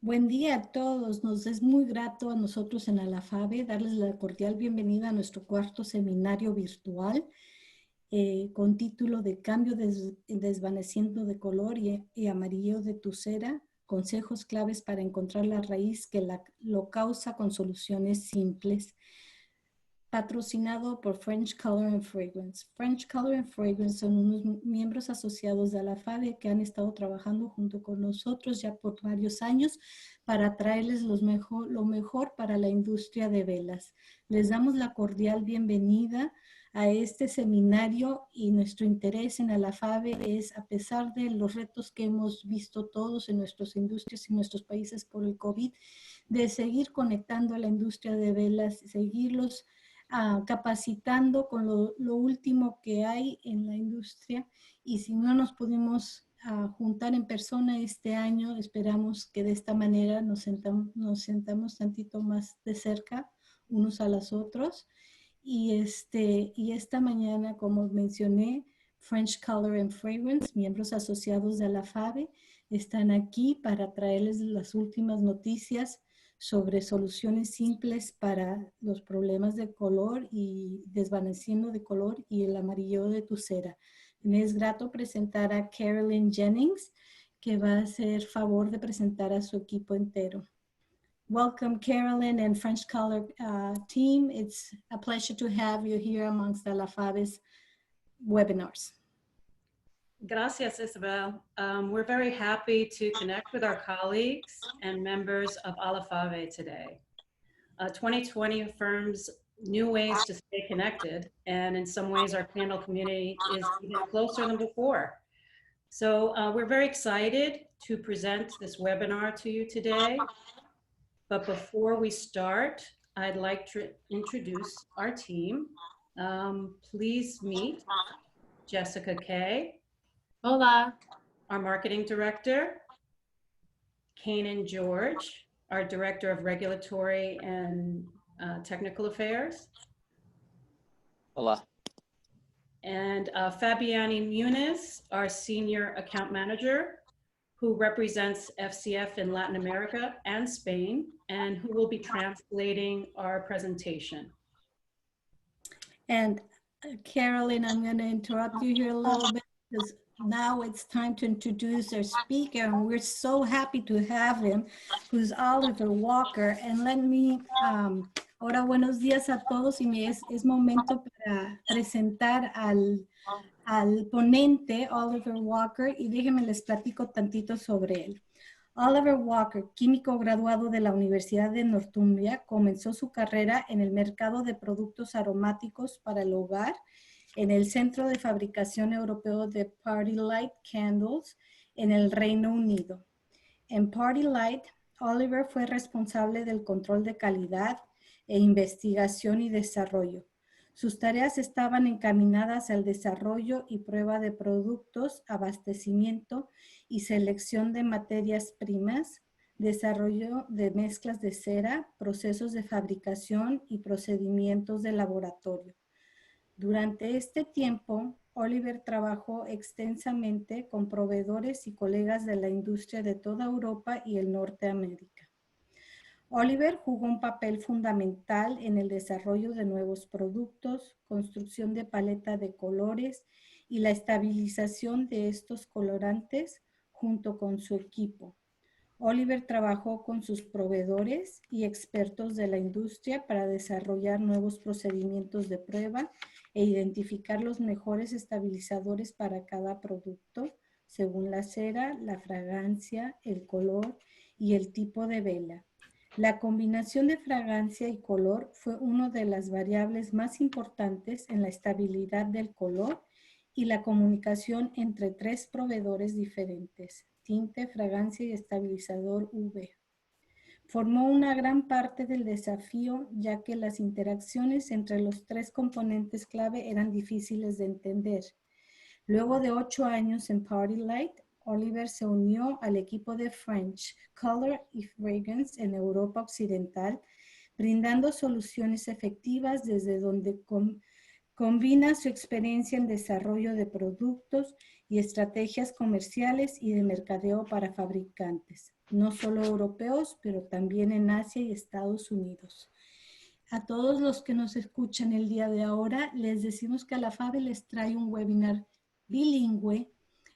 Buen día a todos. Nos es muy grato a nosotros en Alafave darles la cordial bienvenida a nuestro cuarto seminario virtual con título de Cambio desvaneciendo de color y amarillo de tu cera, consejos claves para encontrar la raíz que lo causa con soluciones simples. Patrocinado por French Color and Fragrance. French Color and Fragrance son unos miembros asociados de Alafave que han estado trabajando junto con nosotros ya por varios años para traerles lo mejor para la industria de velas. Les damos la cordial bienvenida a este seminario y nuestro interés en Alafave es, a pesar de los retos que hemos visto todos en nuestras industrias y nuestros países por el COVID, de seguir conectando a la industria de velas, seguirlos capacitando con lo último que hay en la industria, y si no nos pudimos juntar en persona este año, esperamos que de esta manera nos sentamos tantito más de cerca unos a los otros. Y esta mañana, como mencioné, French Color and Fragrance, miembros asociados de Alafave, están aquí para traerles las últimas noticias sobre soluciones simples para los problemas de color y desvaneciendo de color y el amarillo de tu cera. Me es grato presentar a Carolyn Jennings, que va a hacer favor de presentar a su equipo entero. Welcome, Carolyn and French Color team. It's a pleasure to have you here amongst the Alafave's webinars. Gracias, Isabel. We're very happy to connect with our colleagues and members of Alafave today. 2020 affirms new ways to stay connected, and in some ways our panel community is even closer than before. So we're very excited to present this webinar to you today. But before we start, I'd like to introduce our team. Please meet Jessica Kay. Hola. Our marketing director, Kanan George, our director of regulatory and technical affairs. Hola. And Fabiani Muniz, our senior account manager, who represents FCF in Latin America and Spain, and who will be translating our presentation. And Carolyn, I'm going to interrupt you here a little bit because now it's time to introduce our speaker, and we're so happy to have him, who's Oliver Walker. And let me, ahora buenos días a todos, y es momento para presentar al ponente, Oliver Walker, y déjenme les platico tantito sobre él. Oliver Walker, químico graduado de la Universidad de Northumbria, comenzó su carrera en el mercado de productos aromáticos para el hogar en el Centro de Fabricación Europeo de Party Light Candles en el Reino Unido. En Party Light, Oliver fue responsable del control de calidad e investigación y desarrollo. Sus tareas estaban encaminadas al desarrollo y prueba de productos, abastecimiento y selección de materias primas, desarrollo de mezclas de cera, procesos de fabricación y procedimientos de laboratorio. Durante este tiempo, Oliver trabajó extensamente con proveedores y colegas de la industria de toda Europa y el Norte de América. Oliver jugó un papel fundamental en el desarrollo de nuevos productos, construcción de paleta de colores y la estabilización de estos colorantes junto con su equipo. Oliver trabajó con sus proveedores y expertos de la industria para desarrollar nuevos procedimientos de prueba e identificar los mejores estabilizadores para cada producto, según la cera, la fragancia, el color y el tipo de vela. La combinación de fragancia y color fue una de las variables más importantes en la estabilidad del color y la comunicación entre tres proveedores diferentes: tinte, fragancia y estabilizador UV. Formó una gran parte del desafío, ya que las interacciones entre los tres componentes clave eran difíciles de entender. Luego de 8 años en Party Light, Oliver se unió al equipo de French Color y Fragrance en Europa Occidental, brindando soluciones efectivas desde donde Combina su experiencia en desarrollo de productos y estrategias comerciales y de mercadeo para fabricantes, no solo europeos, pero también en Asia y Estados Unidos. A todos los que nos escuchan el día de ahora, les decimos que Alafave les trae un webinar bilingüe.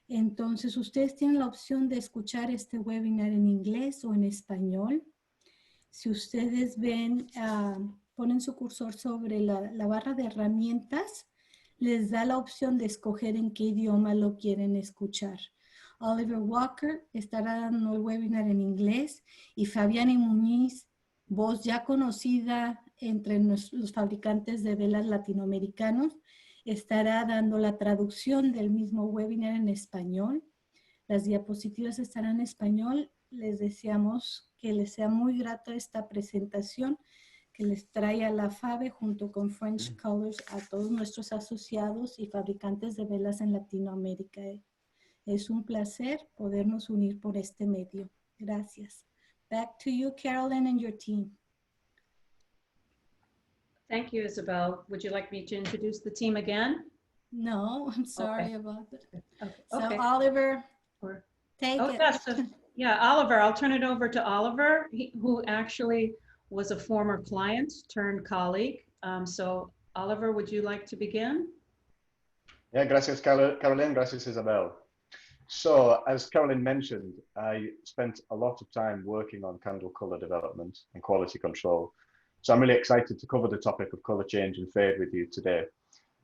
Entonces, ustedes tienen la opción de escuchar este webinar en inglés o en español. Si ustedes ven, ponen su cursor sobre la barra de herramientas, les da la opción de escoger en qué idioma lo quieren escuchar. Oliver Walker estará dando el webinar en inglés y Fabiani Muñiz, voz ya conocida entre los fabricantes de velas latinoamericanos, estará dando la traducción del mismo webinar en español. Las diapositivas estarán en español. Les deseamos que les sea muy grata esta presentación que les trae Alafave junto con French Colors a todos nuestros asociados y fabricantes de velas en Latinoamérica. Es un placer podernos unir por este medio. Gracias. Back to you, Carolyn, and your team. Thank you, Isabel. Would you like me to introduce the team again? No, I'm sorry about that. Okay. So Okay. Oliver, Or- take Oh, it. yes. Yeah, Oliver, I'll turn it over to Oliver, who actually was a former client turned colleague. So Oliver, would you like to begin? Yeah, gracias, Caroline. Gracias, Isabel. So, as Caroline mentioned, I spent a lot of time working on candle color development and quality control. So I'm really excited to cover the topic of color change and fade with you today.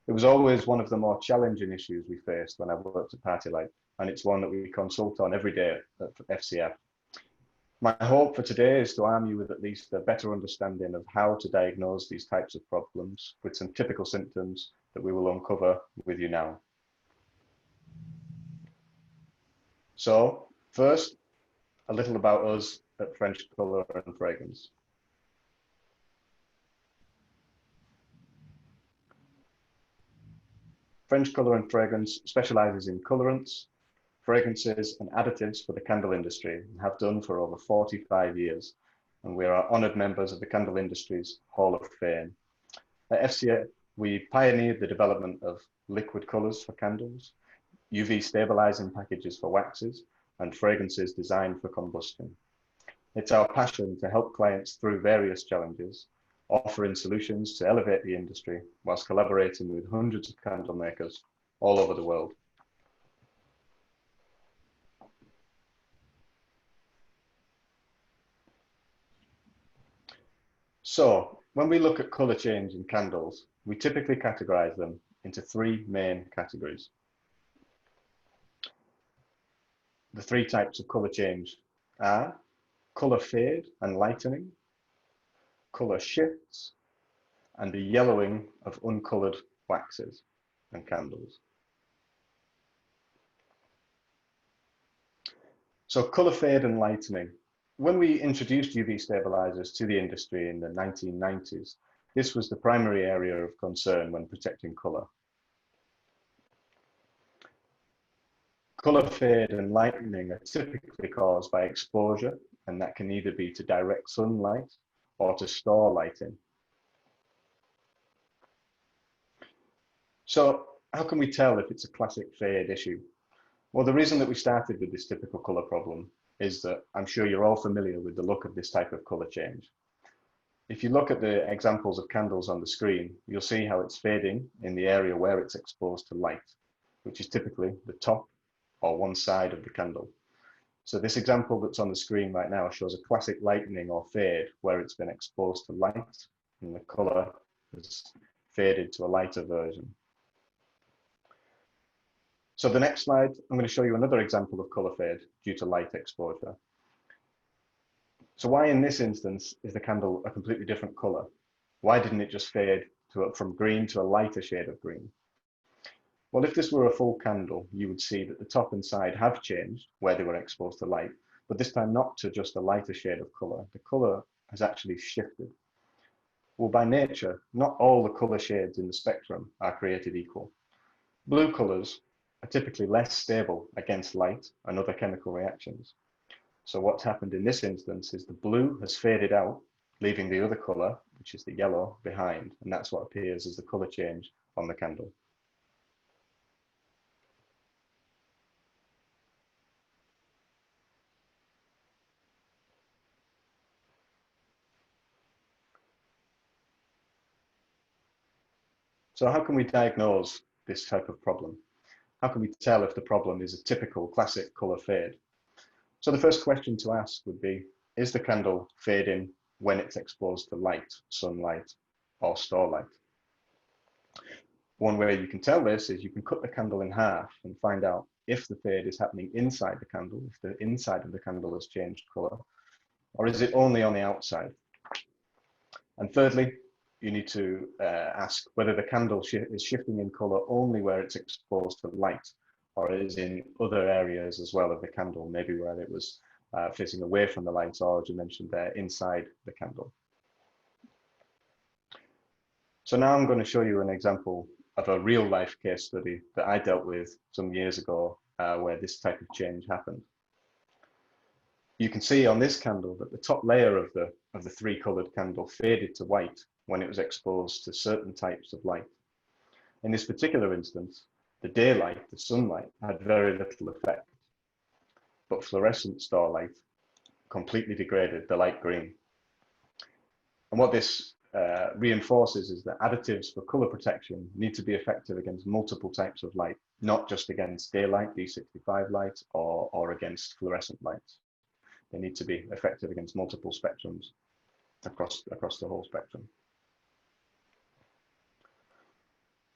It was always one of the more challenging issues we faced when I worked at Party Light, and it's one that we consult on every day at FCF. My hope for today is to arm you with at least a better understanding of how to diagnose these types of problems with some typical symptoms that we will uncover with you now. So first, a little about us at French Color and Fragrance. French Color and Fragrance specializes in colorants, fragrances and additives for the candle industry and have done for over 45 years. And we are honored members of the candle industry's Hall of Fame. At FCA, we pioneered the development of liquid colors for candles, UV stabilizing packages for waxes, and fragrances designed for combustion. It's our passion to help clients through various challenges, offering solutions to elevate the industry whilst collaborating with hundreds of candle makers all over the world. So when we look at color change in candles, we typically categorize them into three main categories. The three types of color change are color fade and lightening, color shifts, and the yellowing of uncolored waxes and candles. So color fade and lightening. When we introduced UV stabilizers to the industry in the 1990s, this was the primary area of concern when protecting color. Color fade and lightening are typically caused by exposure, and that can either be to direct sunlight or to store lighting. So how can we tell if it's a classic fade issue? Well, the reason that we started with this typical color problem is that I'm sure you're all familiar with the look of this type of color change. If you look at the examples of candles on the screen, you'll see how it's fading in the area where it's exposed to light, which is typically the top or one side of the candle. So this example that's on the screen right now shows a classic lightening or fade where it's been exposed to light and the color has faded to a lighter version. So the next slide, I'm going to show you another example of color fade due to light exposure. So why in this instance is the candle a completely different color? Why didn't it just fade from green to a lighter shade of green? Well, if this were a full candle, you would see that the top and side have changed where they were exposed to light, but this time not to just a lighter shade of color. The color has actually shifted. Well, by nature, not all the color shades in the spectrum are created equal. Blue colors are typically less stable against light and other chemical reactions. So what's happened in this instance is the blue has faded out, leaving the other color, which is the yellow, behind, and that's what appears as the color change on the candle. So how can we diagnose this type of problem? How can we tell if the problem is a typical classic color fade? So the first question to ask would be, is the candle fading when it's exposed to light, sunlight, or store light? One way you can tell this is you can cut the candle in half and find out if the fade is happening inside the candle, if the inside of the candle has changed color, or is it only on the outside? And thirdly, you need to ask whether the candle is shifting in color only where it's exposed to light, or is in other areas as well of the candle, maybe where it was facing away from the light, or as you mentioned there, inside the candle. So now I'm going to show you an example of a real life case study that I dealt with some years ago where this type of change happened. You can see on this candle that the top layer of the three colored candle faded to white when it was exposed to certain types of light. In this particular instance, the daylight, the sunlight, had very little effect, but fluorescent starlight completely degraded the light green. And what this reinforces is that additives for color protection need to be effective against multiple types of light, not just against daylight, D65 light, or against fluorescent lights. They need to be effective against multiple spectrums across the whole spectrum.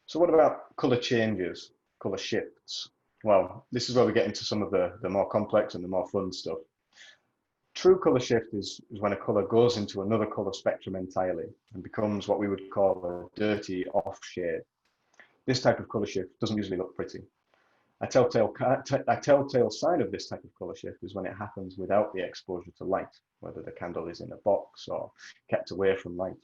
So what about color changes, color shifts? Well, this is where we get into some of the more complex and the more fun stuff. True color shift is when a color goes into another color spectrum entirely and becomes what we would call a dirty off shade. This type of color shift doesn't usually look pretty. A telltale sign of this type of color shift is when it happens without the exposure to light, whether the candle is in a box or kept away from light.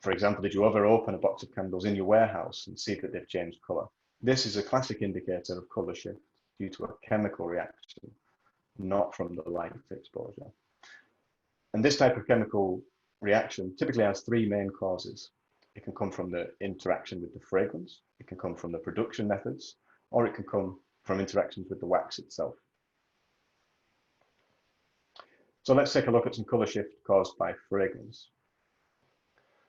For example, did you ever open a box of candles in your warehouse and see that they've changed color? This is a classic indicator of color shift due to a chemical reaction, not from the light exposure. And this type of chemical reaction typically has three main causes. It can come from the interaction with the fragrance, it can come from the production methods, or it can come from interactions with the wax itself. So let's take a look at some color shift caused by fragrance.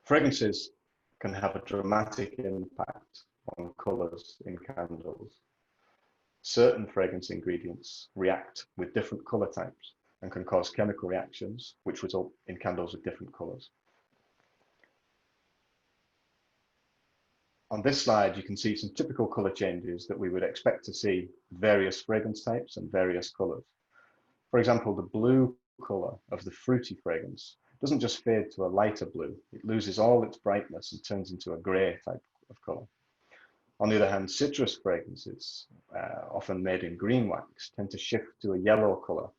Fragrances can have a dramatic impact on colors in candles. Certain fragrance ingredients react with different color types and can cause chemical reactions which result in candles with different colors. On this slide, you can see some typical color changes that we would expect to see with various fragrance types and various colors. For example, the blue color of the fruity fragrance doesn't just fade to a lighter blue, it loses all its brightness and turns into a gray type of color. On the other hand, citrus fragrances, often made in green wax, tend to shift to a yellow color,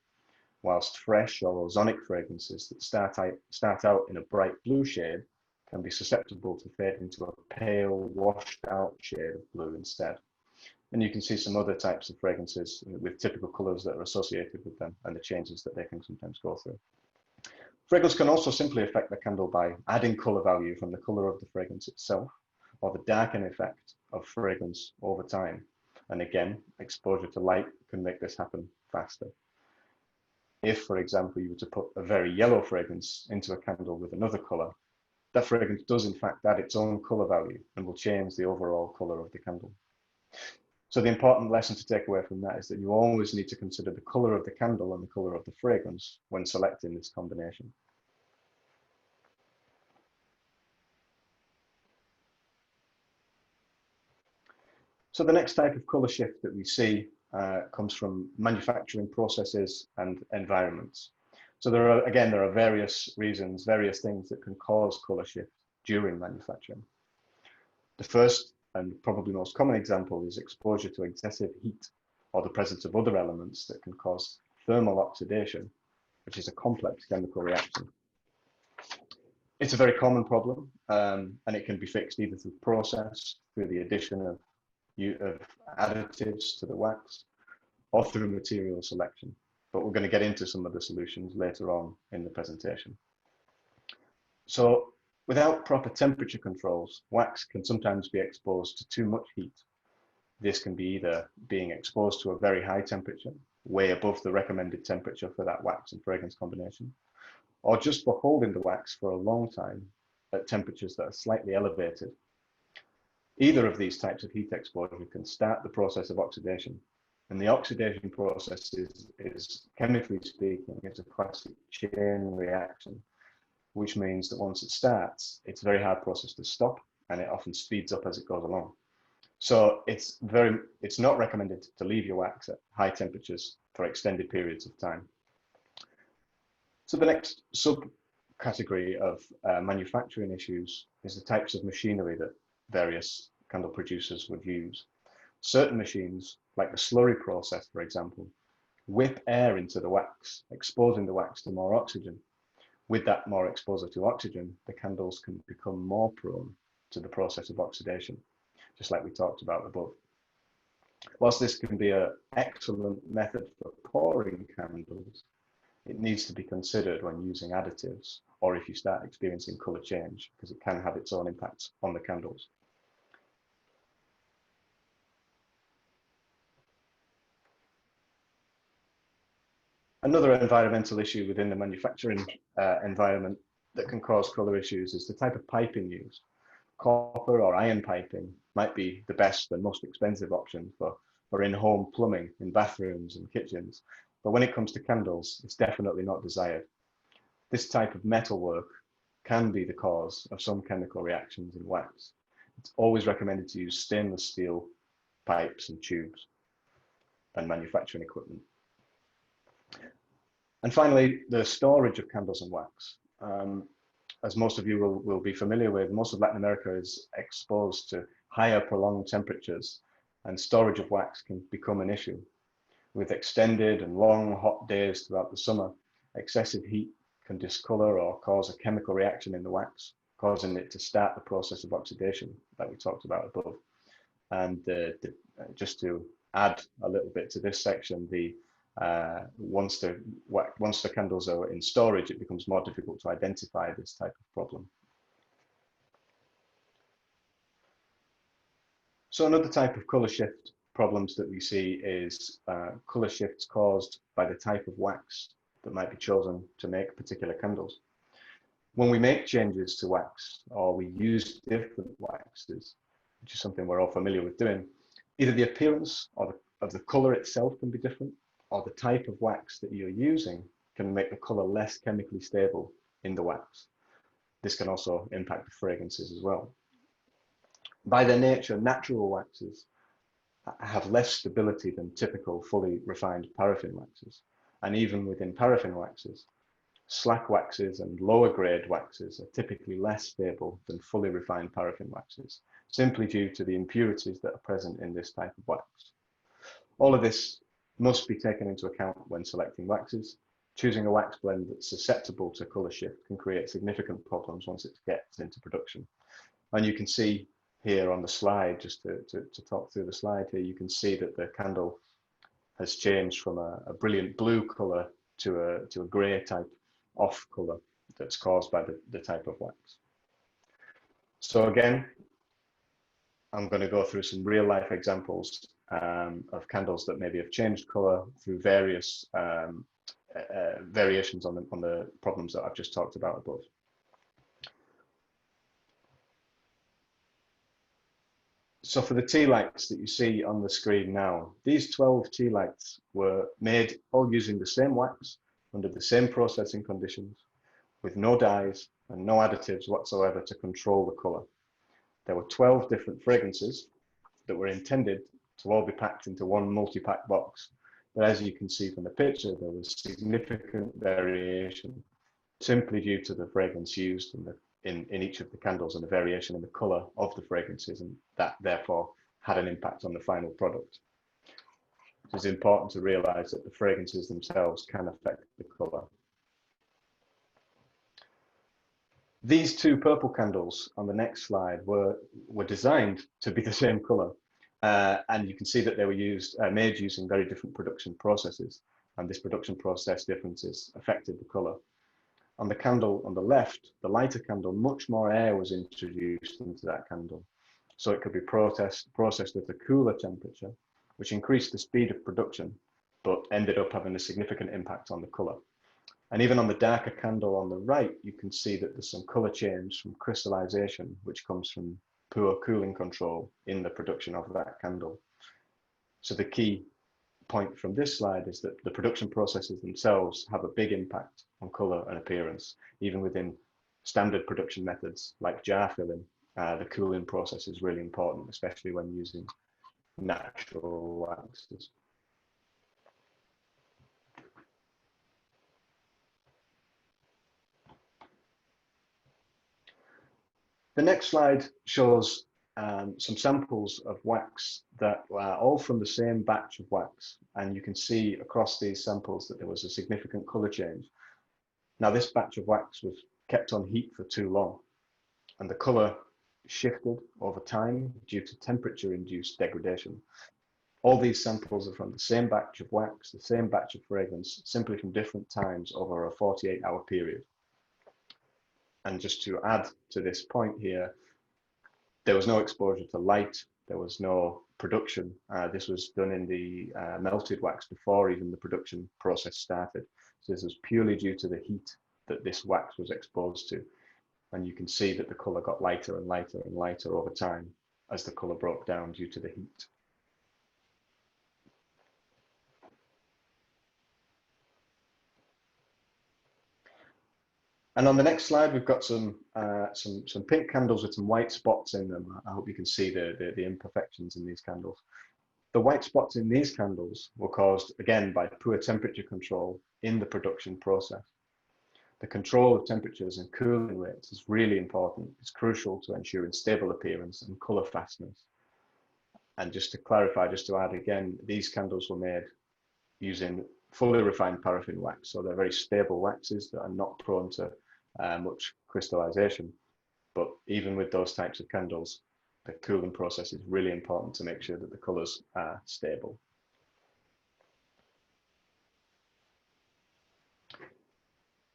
whilst fresh or ozonic fragrances that start out in a bright blue shade can be susceptible to fade into a pale, washed out shade of blue instead. And you can see some other types of fragrances with typical colors that are associated with them and the changes that they can sometimes go through. Fragrance can also simply affect the candle by adding color value from the color of the fragrance itself, or the darken effect of fragrance over time. And again, exposure to light can make this happen faster. If, for example, you were to put a very yellow fragrance into a candle with another color, that fragrance does in fact add its own color value and will change the overall color of the candle. So the important lesson to take away from that is that you always need to consider the color of the candle and the color of the fragrance when selecting this combination. So the next type of color shift that we see comes from manufacturing processes and environments. So there are various reasons, various things that can cause color shift during manufacturing. The first and probably most common example is exposure to excessive heat or the presence of other elements that can cause thermal oxidation, which is a complex chemical reaction. It's a very common problem, and it can be fixed either through process, through the addition of additives to the wax, or through material selection. But we're going to get into some of the solutions later on in the presentation. So Without proper temperature controls, wax can sometimes be exposed to too much heat. This can be either being exposed to a very high temperature, way above the recommended temperature for that wax and fragrance combination, or just for holding the wax for a long time at temperatures that are slightly elevated. Either of these types of heat exposure can start the process of oxidation. And the oxidation process is chemically speaking, it's a classic chain reaction, which means that once it starts, it's a very hard process to stop, and it often speeds up as it goes along. So it's not recommended to leave your wax at high temperatures for extended periods of time. So the next subcategory of manufacturing issues is the types of machinery that various candle producers would use. Certain machines, like the slurry process, for example, whip air into the wax, exposing the wax to more oxygen. With that more exposure to oxygen, the candles can become more prone to the process of oxidation, just like we talked about above. Whilst this can be an excellent method for pouring candles, it needs to be considered when using additives or if you start experiencing colour change, because it can have its own impacts on the candles. Another environmental issue within the manufacturing environment that can cause colour issues is the type of piping used. Copper or iron piping might be the best and most expensive option for in-home plumbing in bathrooms and kitchens, but when it comes to candles, it's definitely not desired. This type of metalwork can be the cause of some chemical reactions in wax. It's always recommended to use stainless steel pipes and tubes and manufacturing equipment. And finally, the storage of candles and wax. As most of you will be familiar with, most of Latin America is exposed to higher prolonged temperatures, and storage of wax can become an issue. With extended and long hot days throughout the summer, excessive heat can discolor or cause a chemical reaction in the wax, causing it to start the process of oxidation that we talked about above. And just to add a little bit to this section, once the candles are in storage, it becomes more difficult to identify this type of problem. So another type of color shift problems that we see is color shifts caused by the type of wax that might be chosen to make particular candles. When we make changes to wax or we use different waxes, which is something we're all familiar with doing, either the appearance of the color itself can be different, or the type of wax that you're using can make the color less chemically stable in the wax. This can also impact the fragrances as well. By their nature, natural waxes have less stability than typical fully refined paraffin waxes. And even within paraffin waxes, slack waxes and lower grade waxes are typically less stable than fully refined paraffin waxes, simply due to the impurities that are present in this type of wax. All of this must be taken into account when selecting waxes. Choosing a wax blend that's susceptible to color shift can create significant problems once it gets into production. And you can see here on the slide, just to talk through the slide here, you can see that the candle has changed from a brilliant blue color to a gray type off color that's caused by the type of wax. So again, I'm going to go through some real life examples of candles that maybe have changed color through various variations on the problems that I've just talked about above. So for the tea lights that you see on the screen now, these 12 tea lights were made all using the same wax under the same processing conditions with no dyes and no additives whatsoever to control the color. There were 12 different fragrances that were intended to all be packed into one multi-pack box. But as you can see from the picture, there was significant variation simply due to the fragrance used in each of the candles and the variation in the color of the fragrances, and that therefore had an impact on the final product. It is important to realize that the fragrances themselves can affect the color. These two purple candles on the next slide were designed to be the same color. And you can see that they were made using very different production processes, and this production process differences affected the color. On the candle on the left, the lighter candle, much more air was introduced into that candle. So it could be processed at a cooler temperature, which increased the speed of production, but ended up having a significant impact on the color. And even on the darker candle on the right, you can see that there's some color change from crystallization, which comes from poor cooling control in the production of that candle. So the key point from this slide is that the production processes themselves have a big impact on color and appearance. Even within standard production methods like jar filling, the cooling process is really important, especially when using natural waxes. The next slide shows some samples of wax that are all from the same batch of wax. And you can see across these samples that there was a significant color change. Now, this batch of wax was kept on heat for too long, and the color shifted over time due to temperature-induced degradation. All these samples are from the same batch of wax, the same batch of fragrance, simply from different times over a 48-hour period. And just to add to this point here, there was no exposure to light, there was no production. This was done in the melted wax before even the production process started. So this was purely due to the heat that this wax was exposed to. And you can see that the color got lighter and lighter and lighter over time as the color broke down due to the heat. And on the next slide, we've got some pink candles with some white spots in them. I hope you can see the imperfections in these candles. The white spots in these candles were caused, again, by poor temperature control in the production process. The control of temperatures and cooling rates is really important. It's crucial to ensuring stable appearance and color fastness. And just to clarify, just to add again, these candles were made using fully refined paraffin wax. So they're very stable waxes that are not prone to much crystallization. But even with those types of candles, the cooling process is really important to make sure that the colors are stable.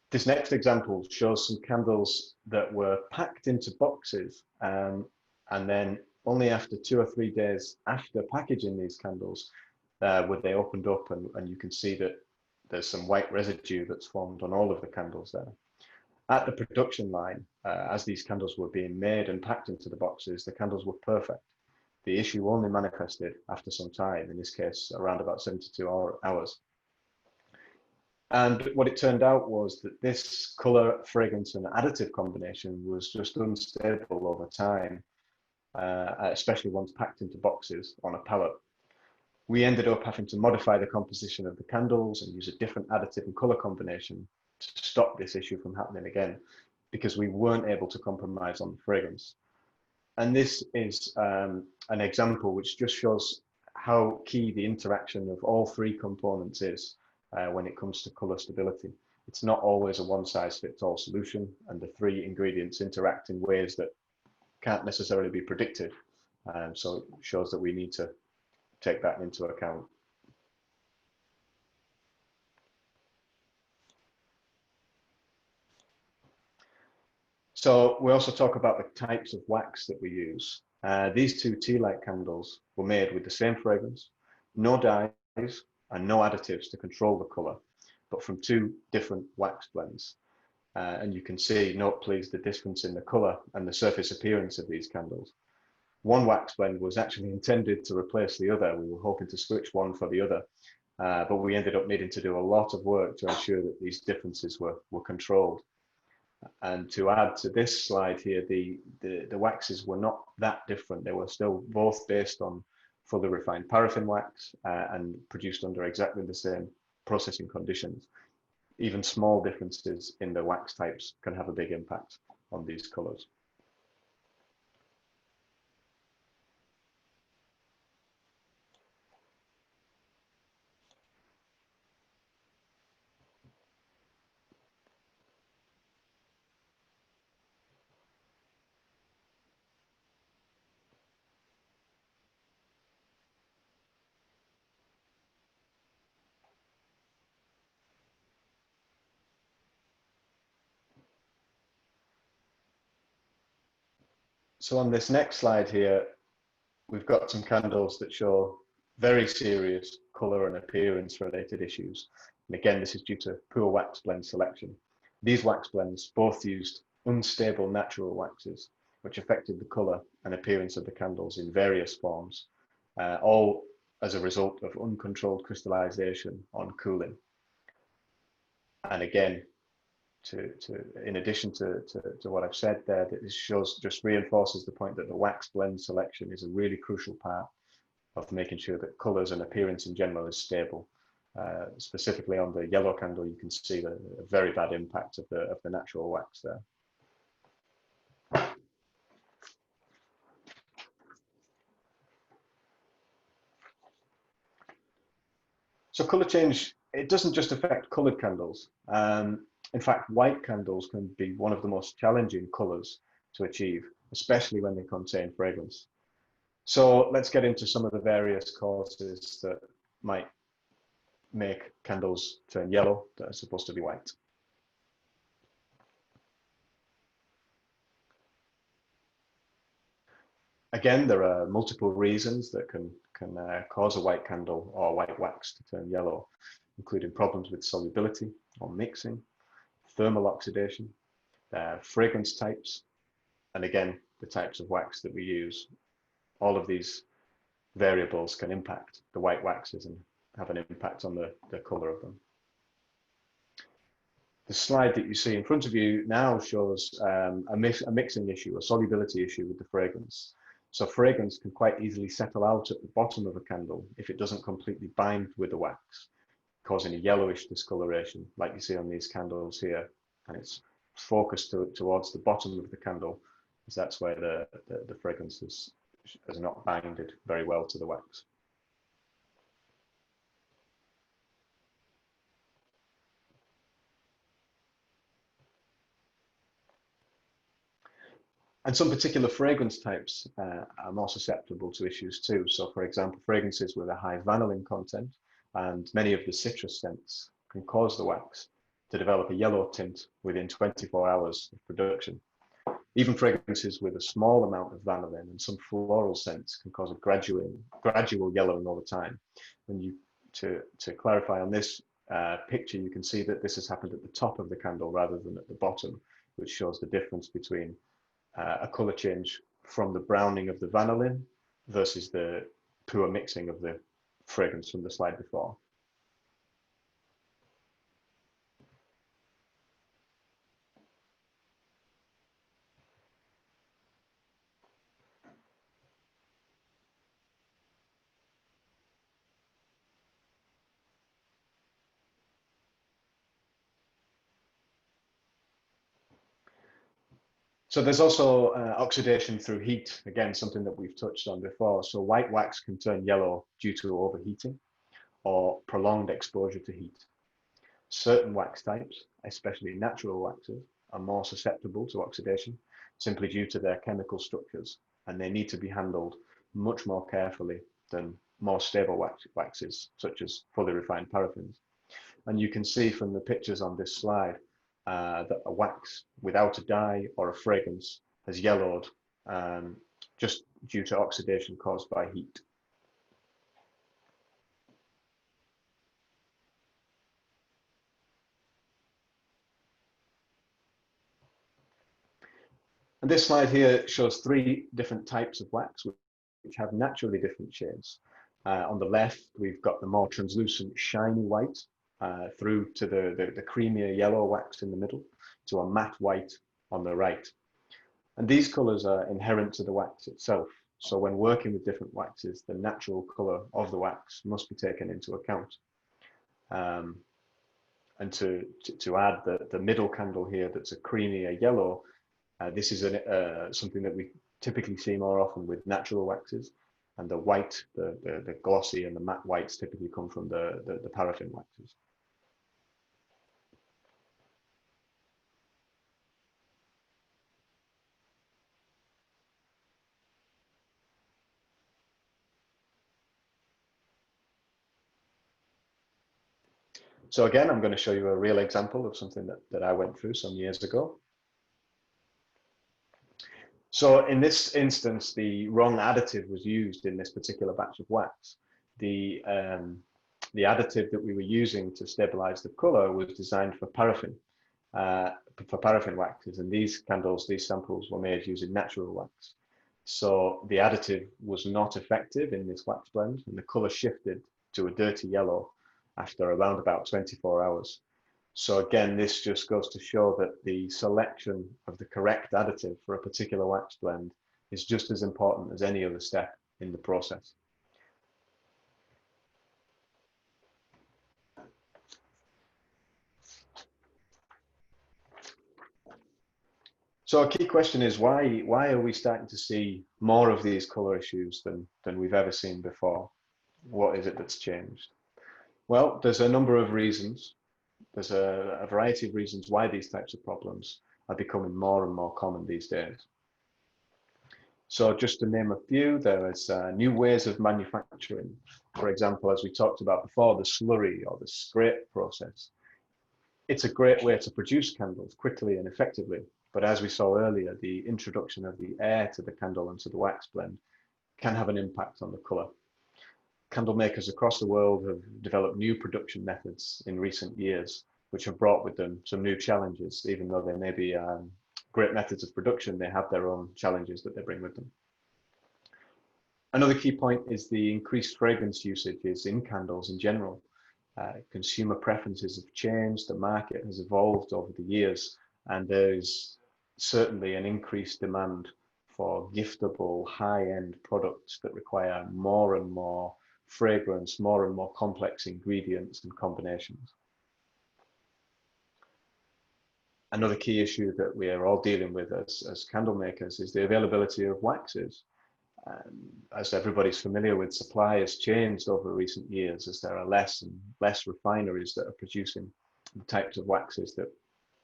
This next example shows some candles that were packed into boxes, and then only after 2 or 3 days after packaging these candles were they opened up, and you can see that there's some white residue that's formed on all of the candles there. At the production line, as these candles were being made and packed into the boxes, the candles were perfect. The issue only manifested after some time, in this case, around about 72 hours. And what it turned out was that this color, fragrance, and additive combination was just unstable over time, especially once packed into boxes on a pallet. We ended up having to modify the composition of the candles and use a different additive and color combination to stop this issue from happening again, because we weren't able to compromise on the fragrance. And this is an example which just shows how key the interaction of all 3 components is when it comes to color stability. It's not always a one-size-fits-all solution, and the 3 ingredients interact in ways that can't necessarily be predicted. So it shows that we need to take that into account. So we also talk about the types of wax that we use. These 2 tea light candles were made with the same fragrance, no dyes, and no additives to control the color, but from 2 different wax blends. And you can see, note please, the difference in the color and the surface appearance of these candles. One wax blend was actually intended to replace the other. We were hoping to switch one for the other, but we ended up needing to do a lot of work to ensure that these differences were controlled. And to add to this slide here, the waxes were not that different. They were still both based on fully refined paraffin wax and produced under exactly the same processing conditions. Even small differences in the wax types can have a big impact on these colors. So on this next slide here, we've got some candles that show very serious colour and appearance related issues. And again, this is due to poor wax blend selection. These wax blends both used unstable natural waxes, which affected the colour and appearance of the candles in various forms, all as a result of uncontrolled crystallization on cooling. And again, in addition to what I've said there, that this just reinforces the point that the wax blend selection is a really crucial part of making sure that colours and appearance in general is stable. Specifically on the yellow candle, you can see the very bad impact of the natural wax there. So colour change, it doesn't just affect coloured candles. In fact, white candles can be one of the most challenging colours to achieve, especially when they contain fragrance. So let's get into some of the various causes that might make candles turn yellow that are supposed to be white. Again, there are multiple reasons that can cause a white candle or white wax to turn yellow, including problems with solubility or mixing, thermal oxidation, fragrance types, and again, the types of wax that we use. All of these variables can impact the white waxes and have an impact on the color of them. The slide that you see in front of you now shows a mixing issue, a solubility issue with the fragrance. So fragrance can quite easily settle out at the bottom of a candle if it doesn't completely bind with the wax, causing a yellowish discoloration like you see on these candles here. And it's focused towards the bottom of the candle, because that's where the fragrance has not binded very well to the wax. And some particular fragrance types are more susceptible to issues too. So for example, fragrances with a high vanillin content and many of the citrus scents can cause the wax to develop a yellow tint within 24 hours of production. Even fragrances with a small amount of vanillin and some floral scents can cause a gradual yellowing over time. And to clarify on this picture, you can see that this has happened at the top of the candle rather than at the bottom, which shows the difference between a colour change from the browning of the vanillin versus the poor mixing of the fragrance from the slide before. So there's also oxidation through heat, again, something that we've touched on before. So white wax can turn yellow due to overheating or prolonged exposure to heat. Certain wax types, especially natural waxes, are more susceptible to oxidation simply due to their chemical structures, and they need to be handled much more carefully than more stable waxes, such as fully refined paraffins. And you can see from the pictures on this slide that a wax without a dye or a fragrance has yellowed just due to oxidation caused by heat. And this slide here shows 3 different types of wax which have naturally different shades. On the left, we've got the more translucent, shiny white through to the creamier yellow wax in the middle, to a matte white on the right. And these colors are inherent to the wax itself. So when working with different waxes, the natural color of the wax must be taken into account. And to add the middle candle here, that's a creamier yellow, this is something that we typically see more often with natural waxes. And the white, the glossy and the matte whites typically come from the paraffin waxes. So again, I'm going to show you a real example of something that I went through some years ago. So in this instance, the wrong additive was used in this particular batch of wax. The additive that we were using to stabilize the color was designed for paraffin waxes, and these candles, these samples were made using natural wax. So the additive was not effective in this wax blend, and the color shifted to a dirty yellow after around about 24 hours. So again, this just goes to show that the selection of the correct additive for a particular wax blend is just as important as any other step in the process. So a key question is why are we starting to see more of these color issues than we've ever seen before? What is it that's changed? Well, there's a number of reasons. There's a variety of reasons why these types of problems are becoming more and more common these days. So just to name a few, there is new ways of manufacturing. For example, as we talked about before, the slurry or the scrape process. It's a great way to produce candles quickly and effectively. But as we saw earlier, the introduction of the air to the candle and to the wax blend can have an impact on the color. Candle makers across the world have developed new production methods in recent years, which have brought with them some new challenges. Even though they may be great methods of production, they have their own challenges that they bring with them. Another key point is the increased fragrance usages in candles in general. Consumer preferences have changed, the market has evolved over the years, and there is certainly an increased demand for giftable, high-end products that require more and more fragrance, more and more complex ingredients and combinations. Another key issue that we are all dealing with as candle makers is the availability of waxes. As everybody's familiar with, supply has changed over recent years as there are less and less refineries that are producing the types of waxes that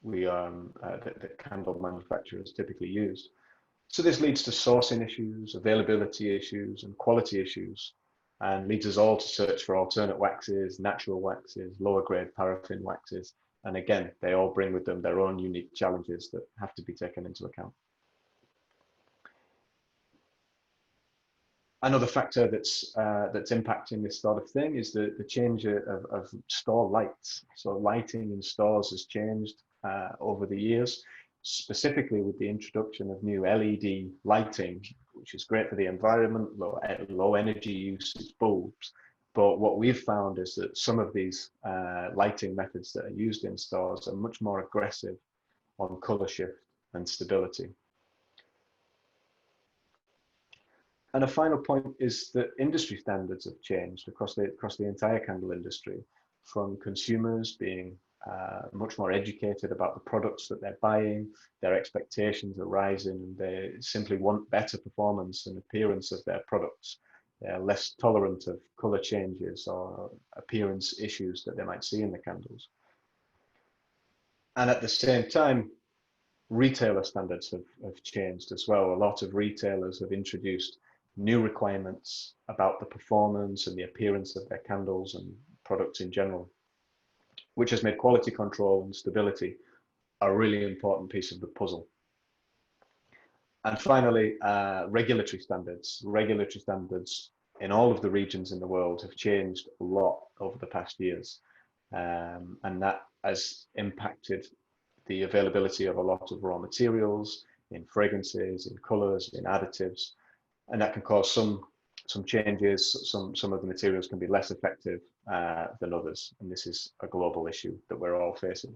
that candle manufacturers typically use. So this leads to sourcing issues, availability issues, and quality issues, and leads us all to search for alternate waxes, natural waxes, lower grade paraffin waxes. And again, they all bring with them their own unique challenges that have to be taken into account. Another factor that's impacting this sort of thing is the change of store lights. So lighting in stores has changed over the years, specifically with the introduction of new LED lighting, which is great for the environment, low energy usage bulbs. But what we've found is that some of these lighting methods that are used in stores are much more aggressive on color shift and stability. And a final point is that industry standards have changed across the entire candle industry, from consumers being much more educated about the products that they're buying, their expectations are rising, and they simply want better performance and appearance of their products. They're less tolerant of color changes or appearance issues that they might see in the candles. And at the same time, retailer standards have changed as well. A lot of retailers have introduced new requirements about the performance and the appearance of their candles and products in general, which has made quality control and stability a really important piece of the puzzle. And finally, regulatory standards. Regulatory standards in all of the regions in the world have changed a lot over the past years. And that has impacted the availability of a lot of raw materials in fragrances, in colors, in additives. And that can cause some changes. Some of the materials can be less effective than others. And this is a global issue that we're all facing.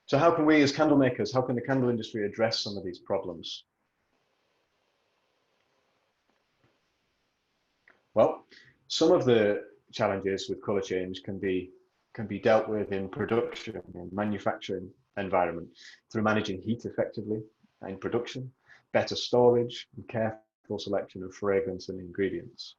So how can we as candle makers, how can the candle industry address some of these problems? Well, some of the challenges with color change can be dealt with in production and manufacturing environment through managing heat effectively in production, better storage, and careful selection of fragrance and ingredients.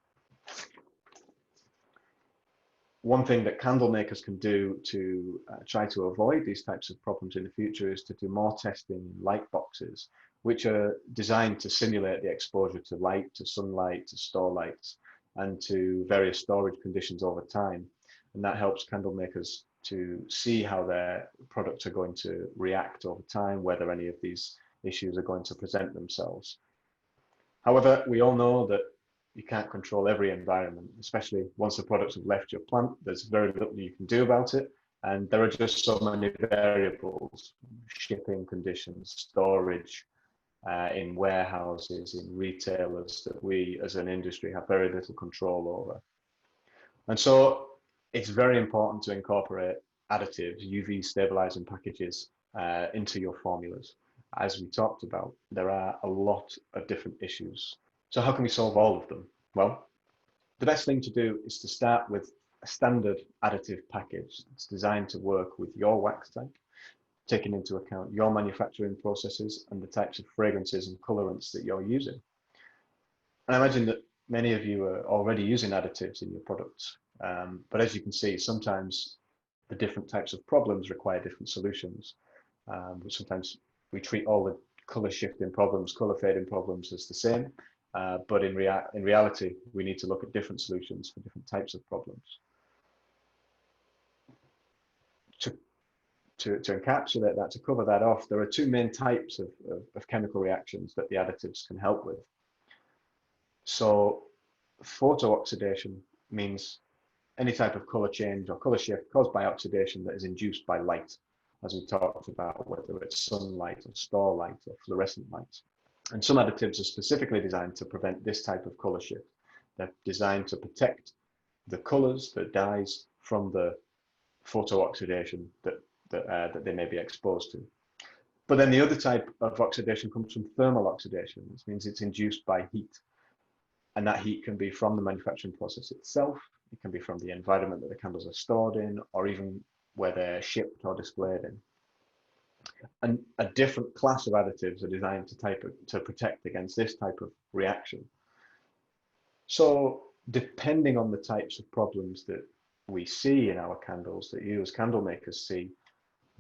One thing that candle makers can do to try to avoid these types of problems in the future is to do more testing in light boxes, which are designed to simulate the exposure to light, to sunlight, to store lights, and to various storage conditions over time. And that helps candle makers to see how their products are going to react over time, whether any of these issues are going to present themselves. However, we all know that you can't control every environment, especially once the products have left your plant. There's very little you can do about it. And there are just so many variables: shipping conditions, storage, in warehouses, in retailers, that we as an industry have very little control over. And so it's very important to incorporate additives, UV stabilizing packages, into your formulas. As we talked about, there are a lot of different issues. So how can we solve all of them? Well, the best thing to do is to start with a standard additive package that's designed to work with your wax type, taking into account your manufacturing processes and the types of fragrances and colorants that you're using. And I imagine that many of you are already using additives in your products. But as you can see, sometimes the different types of problems require different solutions. Sometimes we treat all the color shifting problems, color fading problems as the same. But in reality, we need to look at different solutions for different types of problems. To encapsulate that, to cover that off, there are two main types of chemical reactions that the additives can help with. So photooxidation means any type of color change or color shift caused by oxidation that is induced by light, as we talked about, whether it's sunlight or store light or fluorescent light. And some additives are specifically designed to prevent this type of color shift. They're designed to protect the colors, the dyes, from the photooxidation that they may be exposed to. But then the other type of oxidation comes from thermal oxidation, which means it's induced by heat. And that heat can be from the manufacturing process itself, it can be from the environment that the candles are stored in, or even where they're shipped or displayed in. And a different class of additives are designed to protect against this type of reaction. So depending on the types of problems that we see in our candles, that you as candle makers see,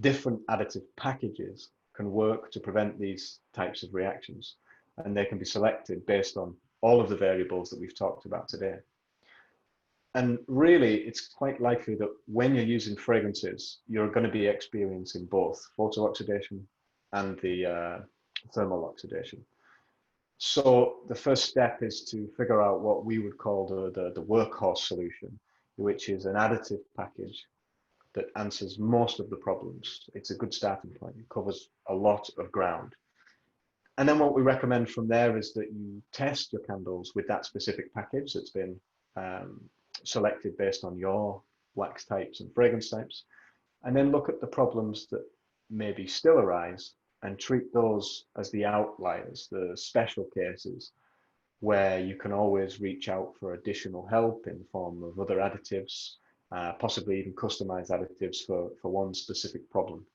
different additive packages can work to prevent these types of reactions. And they can be selected based on all of the variables that we've talked about today. And really, it's quite likely that when you're using fragrances, you're going to be experiencing both photooxidation and the thermal oxidation. So the first step is to figure out what we would call the workhorse solution, which is an additive package that answers most of the problems. It's a good starting point. It covers a lot of ground. And then what we recommend from there is that you test your candles with that specific package that's been selected based on your wax types and fragrance types, and then look at the problems that maybe still arise and treat those as the outliers, the special cases, where you can always reach out for additional help in the form of other additives, possibly even customized additives for one specific problem.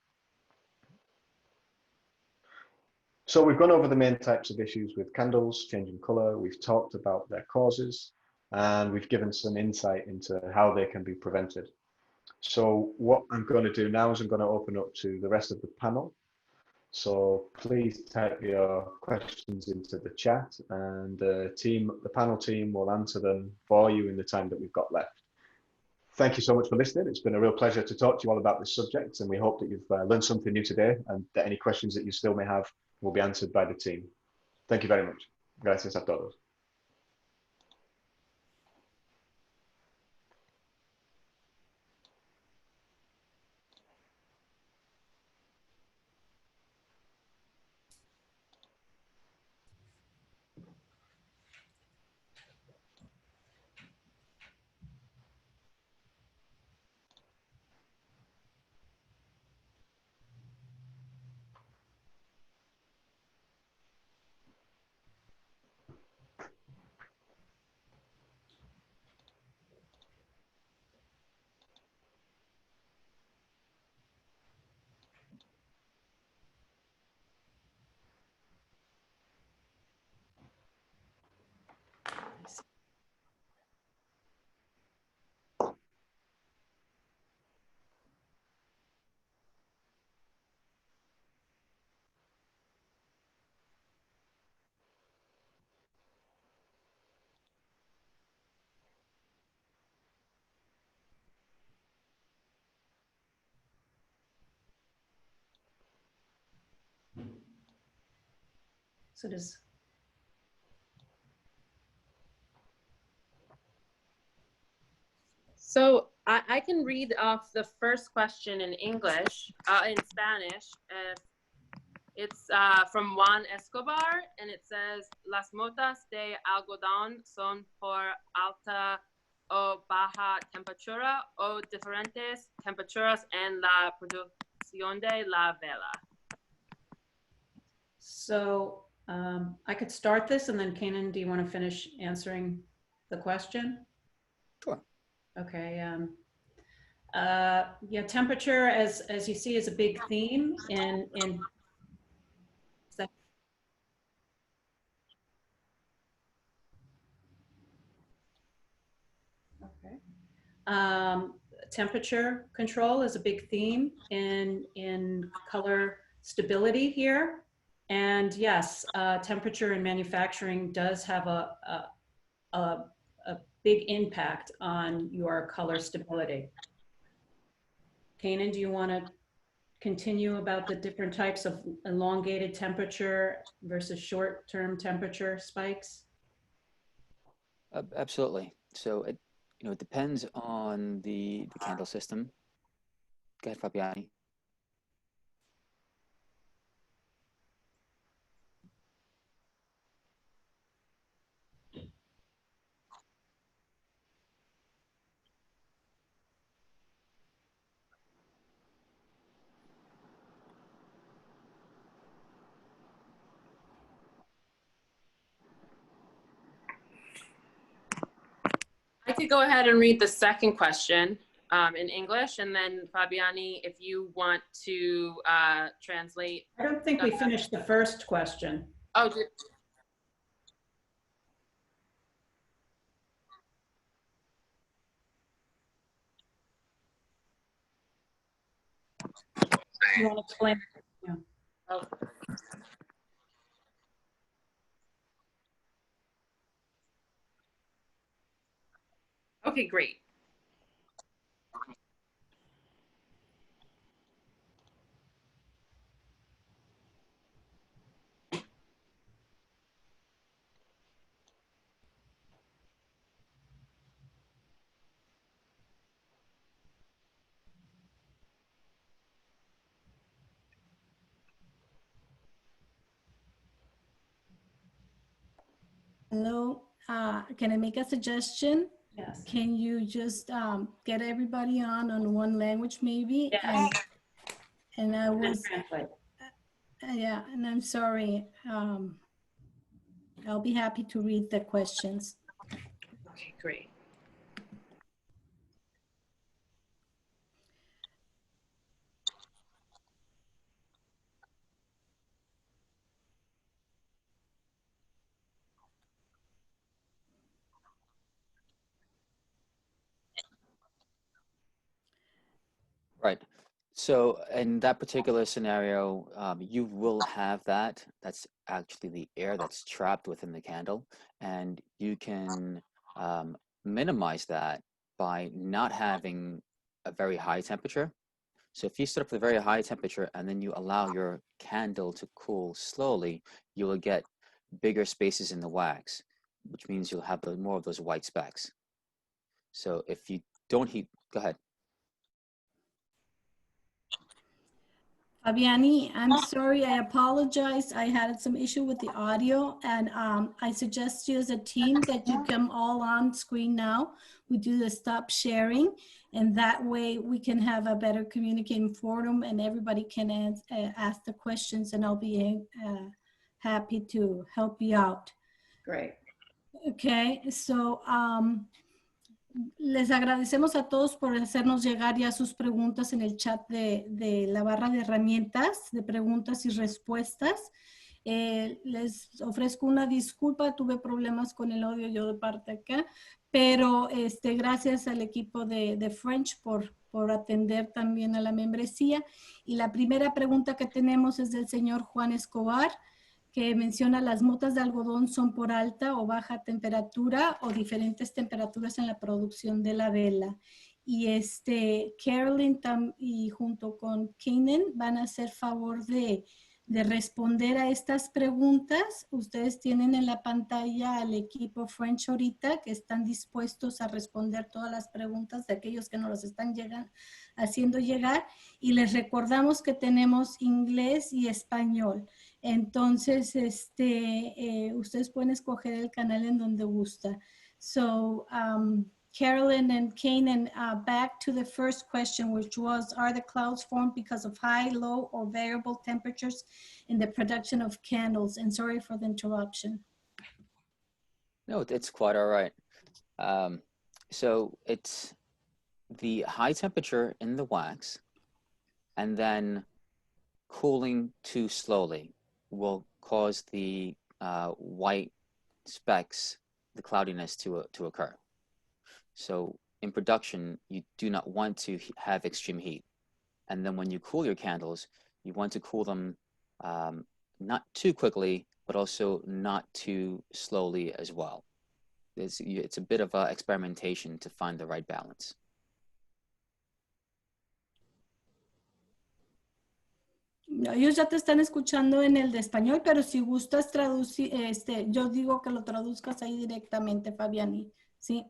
So we've gone over the main types of issues with candles changing color. We've talked about their causes, and we've given some insight into how they can be prevented. So what I'm going to do now is I'm going to open up to the rest of the panel. So please type your questions into the chat, and the panel team will answer them for you in the time that we've got left. Thank you so much for listening. It's been a real pleasure to talk to you all about this subject, and we hope that you've learned something new today, and that any questions that you still may have will be answered by the team. Thank you very much. Gracias a todos. So does, So I can read off the first question in English, in Spanish. It's from Juan Escobar, and it says, las motas de algodón son por alta o baja temperatura o diferentes temperaturas en la producción de la vela. so I could start this, and then Kanan, do you want to finish answering the question? Sure. Okay. Yeah, temperature, as you see, is a big theme in okay. Temperature control is a big theme in color stability here. And yes, temperature in manufacturing does have a big impact on your color stability. Kanan, do you want to continue about the different types of elongated temperature versus short-term temperature spikes? Absolutely. So it, it depends on the candle system. Go ahead, Fabiani. I could go ahead and read the second question in English, and then Fabiani, if you want to translate. I don't think we finished the first question. Oh, You want to explain? Yeah. oh. Okay, great. Hello, can I make a suggestion? Yes. Can you just get everybody on one language maybe? Yes. And I was, Translate. yeah, and I'm sorry. I'll be happy to read the questions. Okay, great. Right. So in that particular scenario, you will have that. That's actually the air that's trapped within the candle. And you can minimize that by not having a very high temperature. So if you start up with a very high temperature and then you allow your candle to cool slowly, you will get bigger spaces in the wax, which means you'll have more of those white specks. So if you don't heat, go ahead. Fabiani, I'm sorry, I apologize. I had some issue with the audio, and I suggest you as a team that you come all on screen now. We do the stop sharing, and that way we can have a better communicating forum and everybody can ask the questions, and I'll be happy to help you out. Great. Okay, so les agradecemos a todos por hacernos llegar ya sus preguntas en el chat de la barra de herramientas, de preguntas y respuestas. Les ofrezco una disculpa, tuve problemas con el audio yo de parte acá, pero gracias al equipo de French por atender también a la membresía. Y la primera pregunta que tenemos es del señor Juan Escobar, que menciona las motas de algodón son por alta o baja temperatura o diferentes temperaturas en la producción de la vela. Y Carolyn y junto con Kanan van a hacer favor de de responder a estas preguntas. Ustedes tienen en la pantalla al equipo French ahorita que están dispuestos a responder todas las preguntas de aquellos que nos las están haciendo llegar. Y les recordamos que tenemos inglés y español. Entonces, ustedes pueden escoger el canal en donde gusta. So, Carolyn and Kanan, back to the first question, which was, are the clouds formed because of high, low, or variable temperatures in the production of candles? And sorry for the interruption. No, it's quite all right. So it's the high temperature in the wax and then cooling too slowly will cause the white specks, the cloudiness to occur. So in production, you do not want to have extreme heat. And then when you cool your candles, you want to cool them not too quickly, but also not too slowly as well. It's a bit of experimentation to find the right balance. Ellos ya te están escuchando en el de español, pero si gustas traducir, yo digo que lo traduzcas ahí directamente, Fabiani, ¿sí?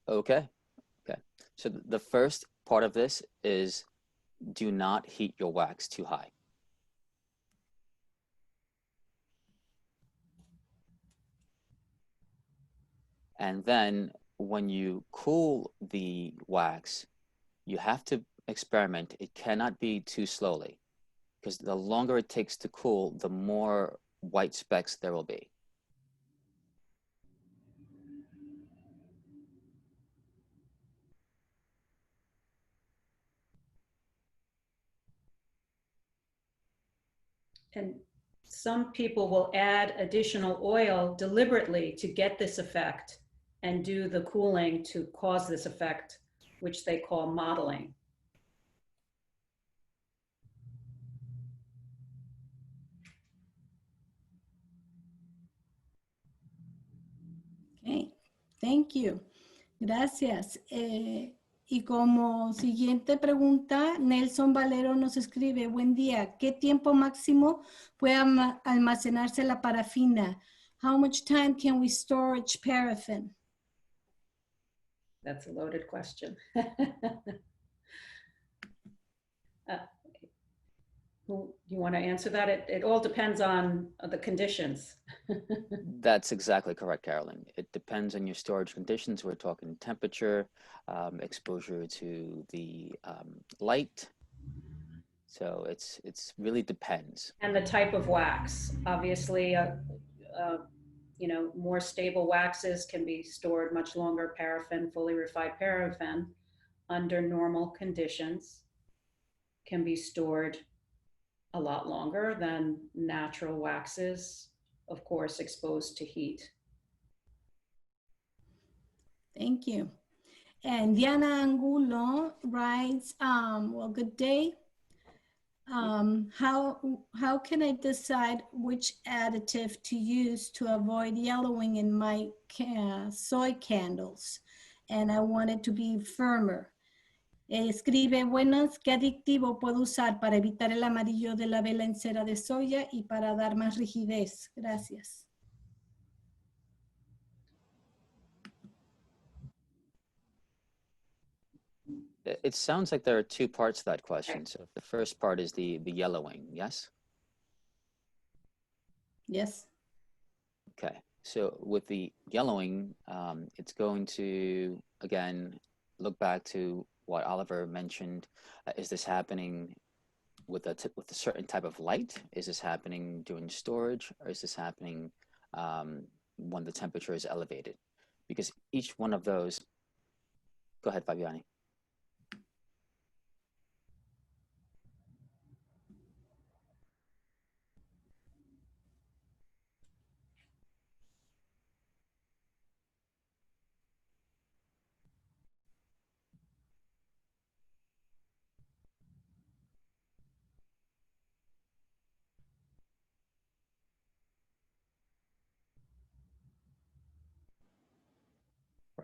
Okay. So the first part of this is do not heat your wax too high. And then when you cool the wax, you have to experiment. It cannot be too slowly because the longer it takes to cool, the more white specks there will be. And some people will add additional oil deliberately to get this effect and do the cooling to cause this effect, which they call modeling. Okay, thank you. Gracias. Y como siguiente pregunta, Nelson Valero nos escribe, buen día, ¿qué tiempo máximo puede almacenarse la parafina? How much time can we storage paraffin? That's a loaded question. Who, you want to answer that? It all depends on the conditions. That's exactly correct, Carolyn. It depends on your storage conditions. We're talking temperature, exposure to the light. So it's really depends. And the type of wax. Obviously, more stable waxes can be stored much longer. Paraffin, fully refined paraffin, under normal conditions, can be stored a lot longer than natural waxes, of course, exposed to heat. Thank you. And Diana Angulo writes, well, good day. How can I decide which additive to use to avoid yellowing in my soy candles? And I want it to be firmer. Escribe, buenas, ¿qué aditivo puedo usar para evitar el amarillo de la vela en cera de soya y para dar más rigidez? Gracias. It sounds like there are two parts to that question. So the first part is the yellowing, yes? Yes. Okay, so with the yellowing, it's going to, again, look back to what Oliver mentioned. Is this happening with a certain type of light? Is this happening during storage? Or is this happening when the temperature is elevated? Because each one of those, go ahead, Fabiani.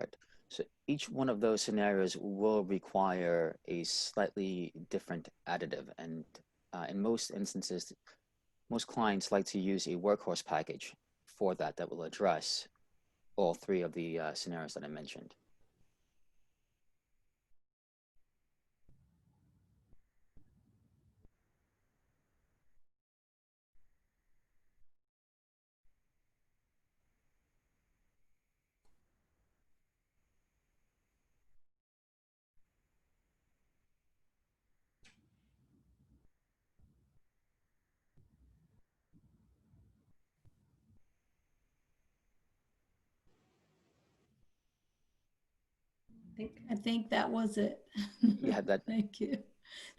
Right. So each one of those scenarios will require a slightly different additive. And in most instances, most clients like to use a workhorse package for that will address all three of the scenarios that I mentioned. I think that was it. You had that. Thank you.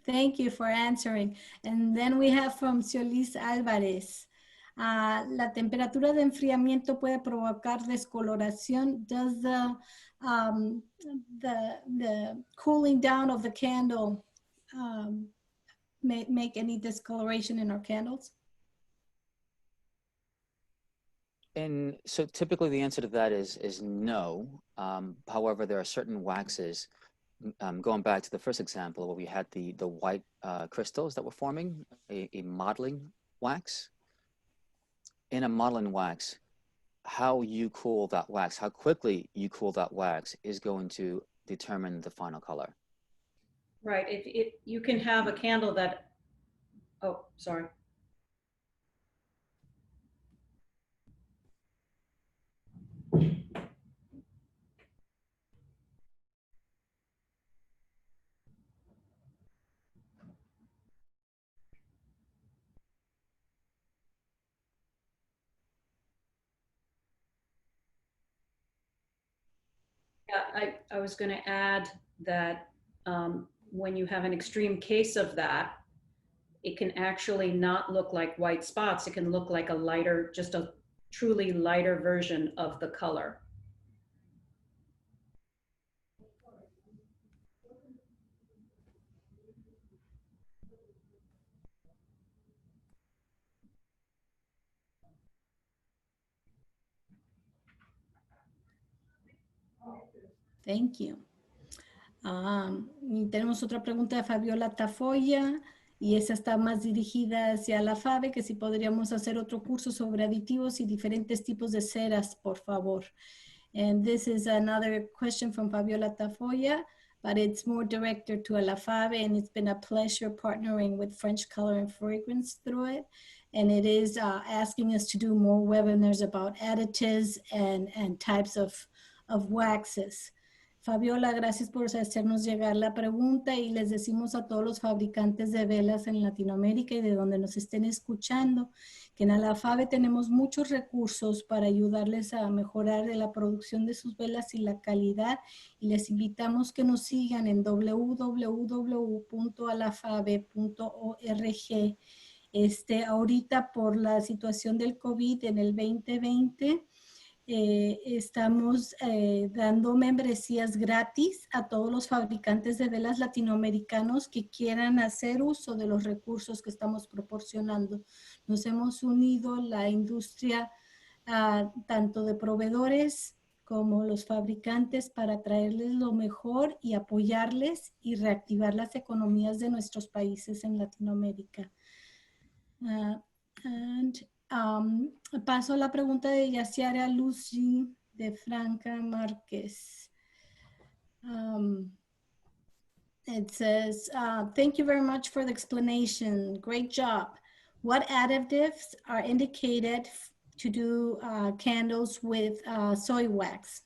Thank you for answering. And then we have from Ciolis Álvarez. La temperatura de enfriamiento puede provocar descoloración. Does the cooling down of the candle make any discoloration in our candles? And so typically the answer to that is no. However, there are certain waxes, going back to the first example where we had the white crystals that were forming, a modeling wax. In a modeling wax, how you cool that wax, how quickly you cool that wax is going to determine the final color. Right, if you can have a candle that, oh, sorry. Yeah, I was going to add that when you have an extreme case of that, it can actually not look like white spots. It can look like a lighter, just a truly lighter version of the color. Thank you. Y tenemos otra pregunta de Fabiola Tafoya y esa está más dirigida hacia Alafave, que si podríamos hacer otro curso sobre aditivos y diferentes tipos de ceras, por favor. And this is another question from Fabiola Tafoya, but it's more directed to Alafave, and it's been a pleasure partnering with French Color and Fragrance through it. And it is asking us to do more webinars about additives and types of waxes. Fabiola, gracias por hacernos llegar la pregunta y les decimos a todos los fabricantes de velas en Latinoamérica y de donde nos estén escuchando que en Alafave tenemos muchos recursos para ayudarles a mejorar la producción de sus velas y la calidad, y les invitamos que nos sigan en www.alafave.org. Ahorita por la situación del COVID en el 2020, estamos dando membresías gratis a todos los fabricantes de velas latinoamericanos que quieran hacer uso de los recursos que estamos proporcionando. Nos hemos unido la industria tanto de proveedores como los fabricantes para traerles lo mejor y apoyarles y reactivar las economías de nuestros países en Latinoamérica. Paso a la pregunta de Yaciara Lucy de Franca Márquez. It says, thank you very much for the explanation. Great job. What additives are indicated to do candles with soy wax?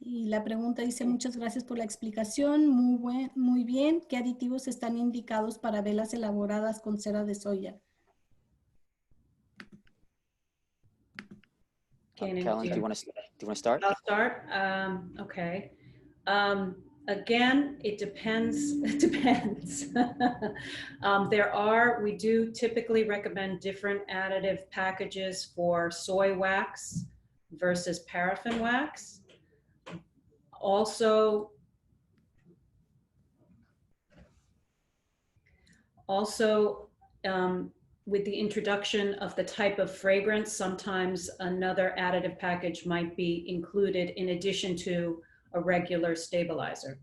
Y la pregunta dice, muchas gracias por la explicación. Muy bien. ¿Qué aditivos están indicados para velas elaboradas con cera de soya? Carolyn, do you want to start? I'll start. Okay. Again, it depends. It depends. We do typically recommend different additive packages for soy wax versus paraffin wax. Also, with the introduction of the type of fragrance, sometimes another additive package might be included in addition to a regular stabilizer.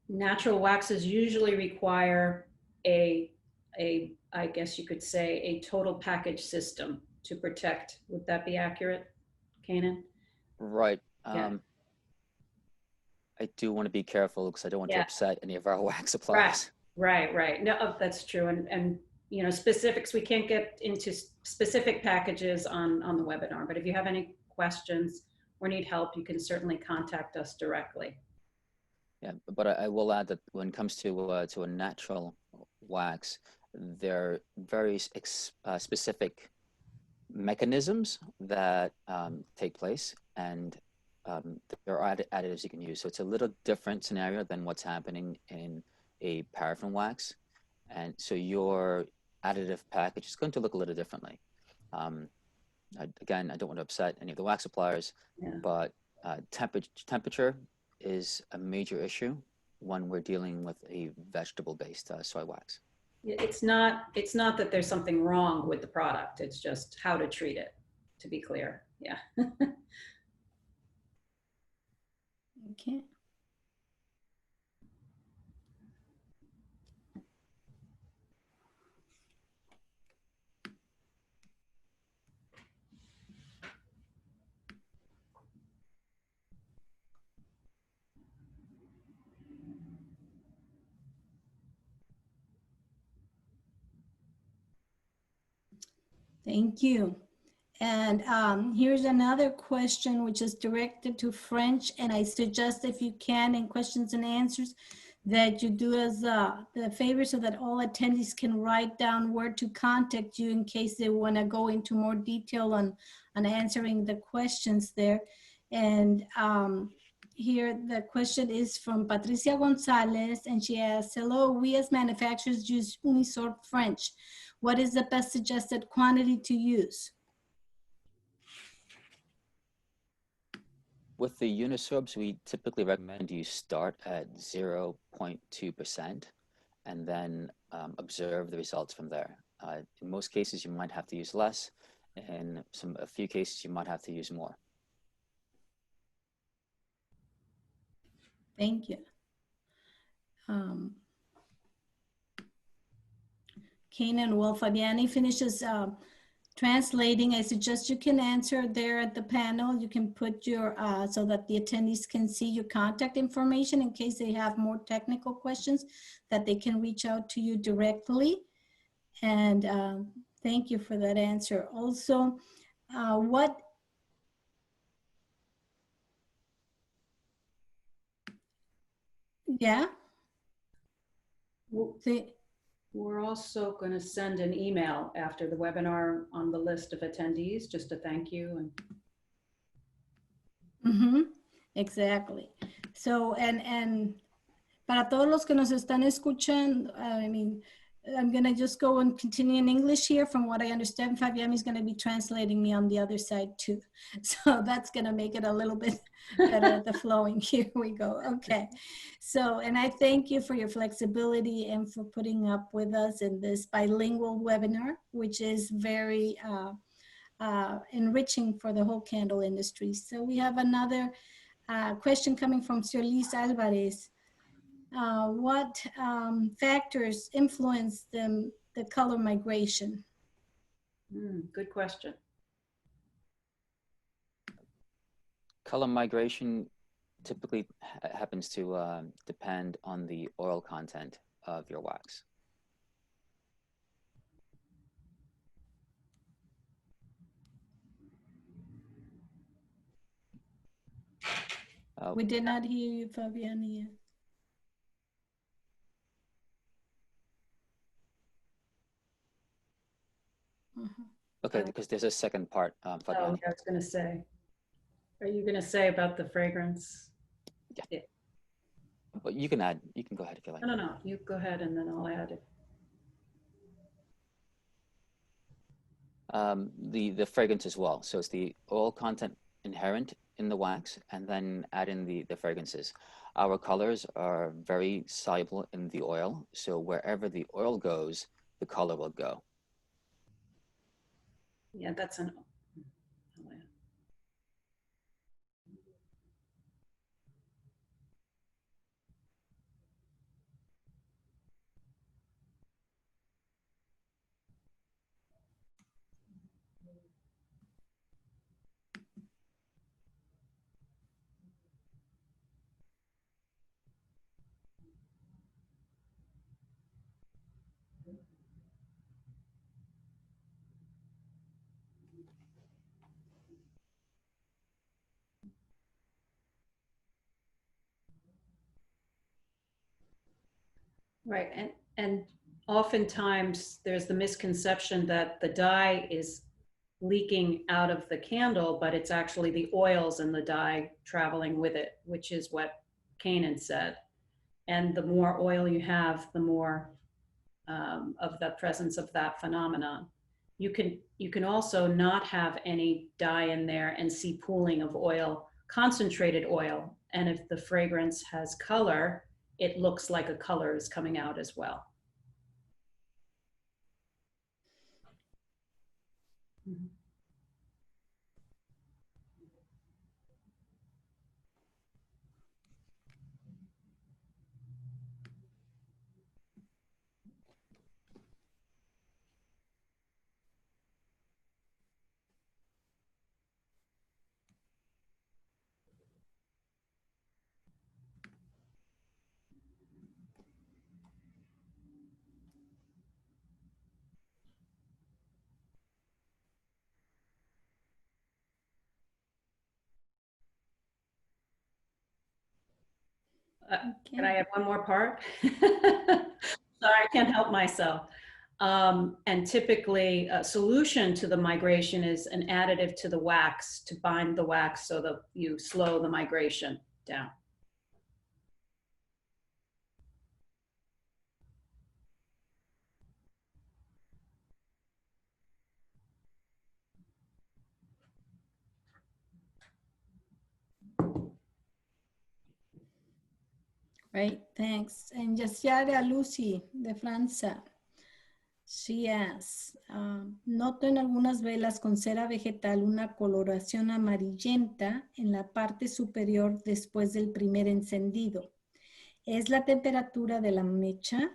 Natural waxes usually require I guess you could say, a total package system to protect. Would that be accurate, Kanan? Right. Yeah. I do want to be careful because I don't want to Yeah. upset any of our wax suppliers. Right. No, that's true. And you know, specifics, we can't get into specific packages on the webinar, but if you have any questions or need help, you can certainly contact us directly. Yeah, but I will add that when it comes to a natural wax, there are very specific mechanisms that take place, and there are additives you can use. So it's a little different scenario than what's happening in a paraffin wax, and so your additive package is going to look a little differently. Again, I don't want to upset any of the wax suppliers, Yeah. but temperature is a major issue when we're dealing with a vegetable-based soy wax. It's not that there's something wrong with the product. It's just how to treat it, to be clear. Yeah. Okay. Thank you. And here's another question which is directed to French, and I suggest if you can in questions and answers that you do us the favor so that all attendees can write down where to contact you in case they want to go into more detail on answering the questions there. And here the question is from Patricia Gonzalez, and she asks, hello, we as manufacturers use Unisorb French. What is the best suggested quantity to use? With the unisorbs, we typically recommend you start at 0.2% and then observe the results from there. In most cases, you might have to use less. In a few cases, you might have to use more. Thank you. Kanan, while Fabiani finishes translating, I suggest you can answer there at the panel. You can put your, so that the attendees can see your contact information in case they have more technical questions, that they can reach out to you directly. And thank you for that answer. Also, yeah? We're also going to send an email after the webinar on the list of attendees, just to thank you. And Exactly. So, and para todos los que nos están escuchando, I mean, I'm going to just go and continue in English here. From what I understand, Fabiani is going to be translating me on the other side too. So that's going to make it a little bit better, the flowing. Here we go. Okay. So, and I thank you for your flexibility and for putting up with us in this bilingual webinar, which is very enriching for the whole candle industry. So we have another question coming from Sir Liz Alvarez. What factors influence the color migration? Good question. Color migration typically happens to depend on the oil content of your wax. We did not hear you, Fabiani. Okay, because there's a second part, Fabiani. I was going to say, are you going to say about the fragrance? Yeah. But you can add, you can go ahead if you like. No, you go ahead and then I'll add it. The fragrance as well. So it's the oil content inherent in the wax, and then add in the fragrances. Our colors are very soluble in the oil, so wherever the oil goes, the color will go. Yeah, that's an. Right, and oftentimes there's the misconception that the dye is leaking out of the candle, but it's actually the oils and the dye traveling with it, which is what Kanan said. And the more oil you have, the more of the presence of that phenomenon. You can also not have any dye in there and see pooling of oil, concentrated oil. And if the fragrance has color, it looks like a color is coming out as well. Mm-hmm. Can I add one more part? Sorry, I can't help myself. And typically a solution to the migration is an additive to the wax to bind the wax so that you slow the migration down. Right, thanks. And Yasiara Lucy de Francia. She asks, noto en algunas velas con cera vegetal una coloración amarillenta en la parte superior después del primer encendido. ¿Es la temperatura de la mecha?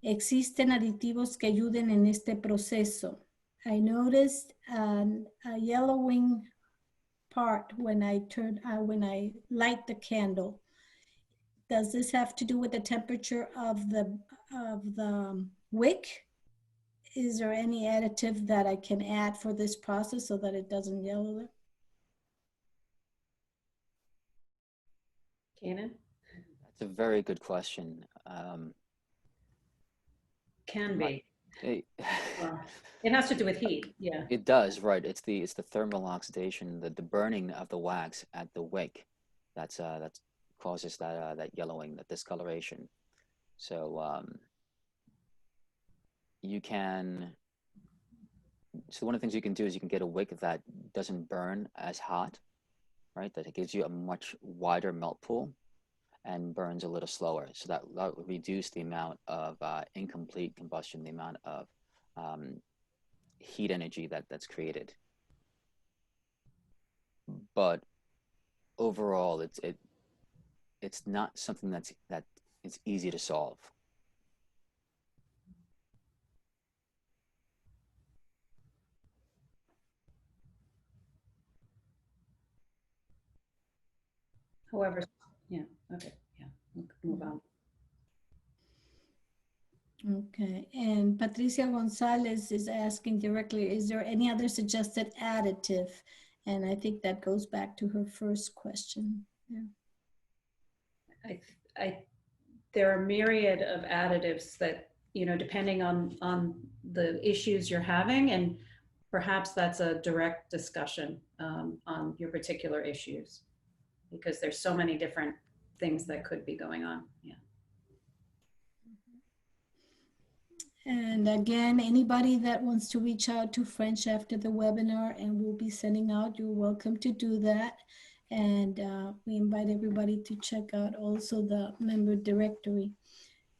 ¿Existen aditivos que ayuden en este proceso? I noticed a yellowing part when I light the candle. Does this have to do with the temperature of the wick? Is there any additive that I can add for this process so that it doesn't yellow? Kanan? That's a very good question. Can be. It, It has to do with heat, yeah. it does, right? It's the thermal oxidation, the burning of the wax at the wick, that causes that yellowing, that discoloration. So so one of the things you can do is you can get a wick that doesn't burn as hot, right? That it gives you a much wider melt pool and burns a little slower. So that will reduce the amount of incomplete combustion, the amount of heat energy that's created. But overall, it's not something that it's easy to solve. However, yeah, okay, yeah, we'll move on. Okay, and Patricia Gonzalez is asking directly, is there any other suggested additive? And I think that goes back to her first question. Yeah. There are myriad of additives that, depending on the issues you're having, and perhaps that's a direct discussion on your particular issues, because there's so many different things that could be going on. Yeah. And again, anybody that wants to reach out to French after the webinar and we'll be sending out, you're welcome to do that. And we invite everybody to check out also the member directory.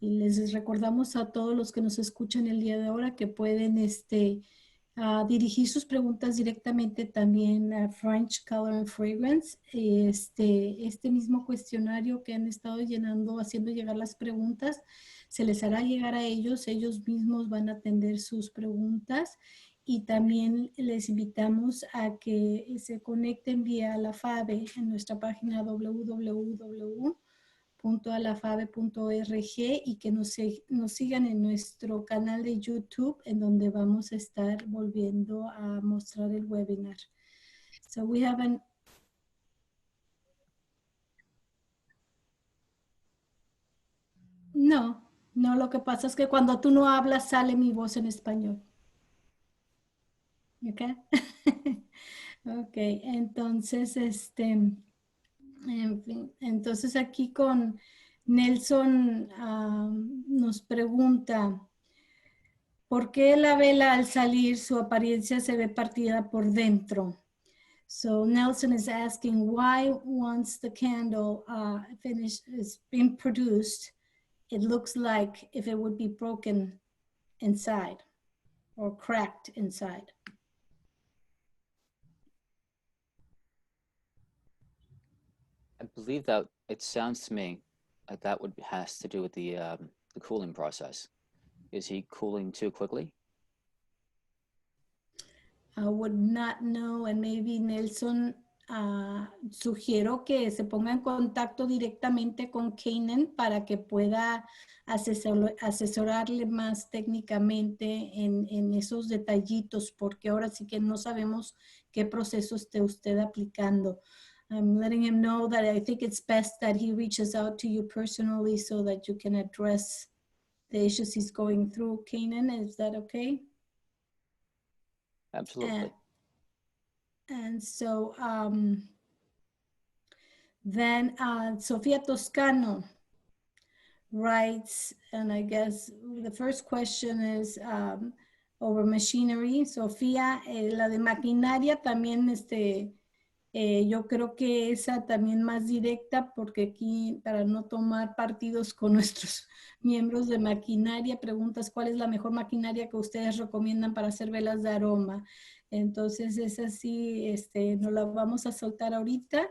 Y les recordamos a todos los que nos escuchan el día de ahora que pueden dirigir sus preguntas directamente también a French Color and Fragrance. Este mismo cuestionario que han estado llenando, haciendo llegar las preguntas, se les hará llegar a ellos mismos van a atender sus preguntas y también les invitamos a que se conecten vía Alafave en nuestra página www.alafave.org y que nos sigan en nuestro canal de YouTube en donde vamos a estar volviendo a mostrar el webinar. So we have No, lo que pasa es que cuando tú no hablas sale mi voz en español. ¿Ok? Ok, entonces, en fin, entonces aquí con Nelson nos pregunta, ¿por qué la vela al salir su apariencia se ve partida por dentro? So Nelson is asking why once the candle is being produced, it looks like if it would be broken inside or cracked inside. I believe that it sounds to me like that has to do with the cooling process. Is he cooling too quickly? I would not know, and maybe Nelson, sugiero que se ponga en contacto directamente con Kanan para que pueda asesorarle más técnicamente en esos detallitos, porque ahora sí que no sabemos qué proceso esté usted aplicando. I'm letting him know that I think it's best that he reaches out to you personally so that you can address the issues he's going through. Kanan, is that okay? Absolutely. And so then Sofia Toscano writes, and I guess the first question is over machinery. Sofía, la de maquinaria también, yo creo que esa también más directa, porque aquí para no tomar partidos con nuestros miembros de maquinaria, preguntas cuál es la mejor maquinaria que ustedes recomiendan para hacer velas de aroma. Entonces esa sí, no la vamos a soltar ahorita,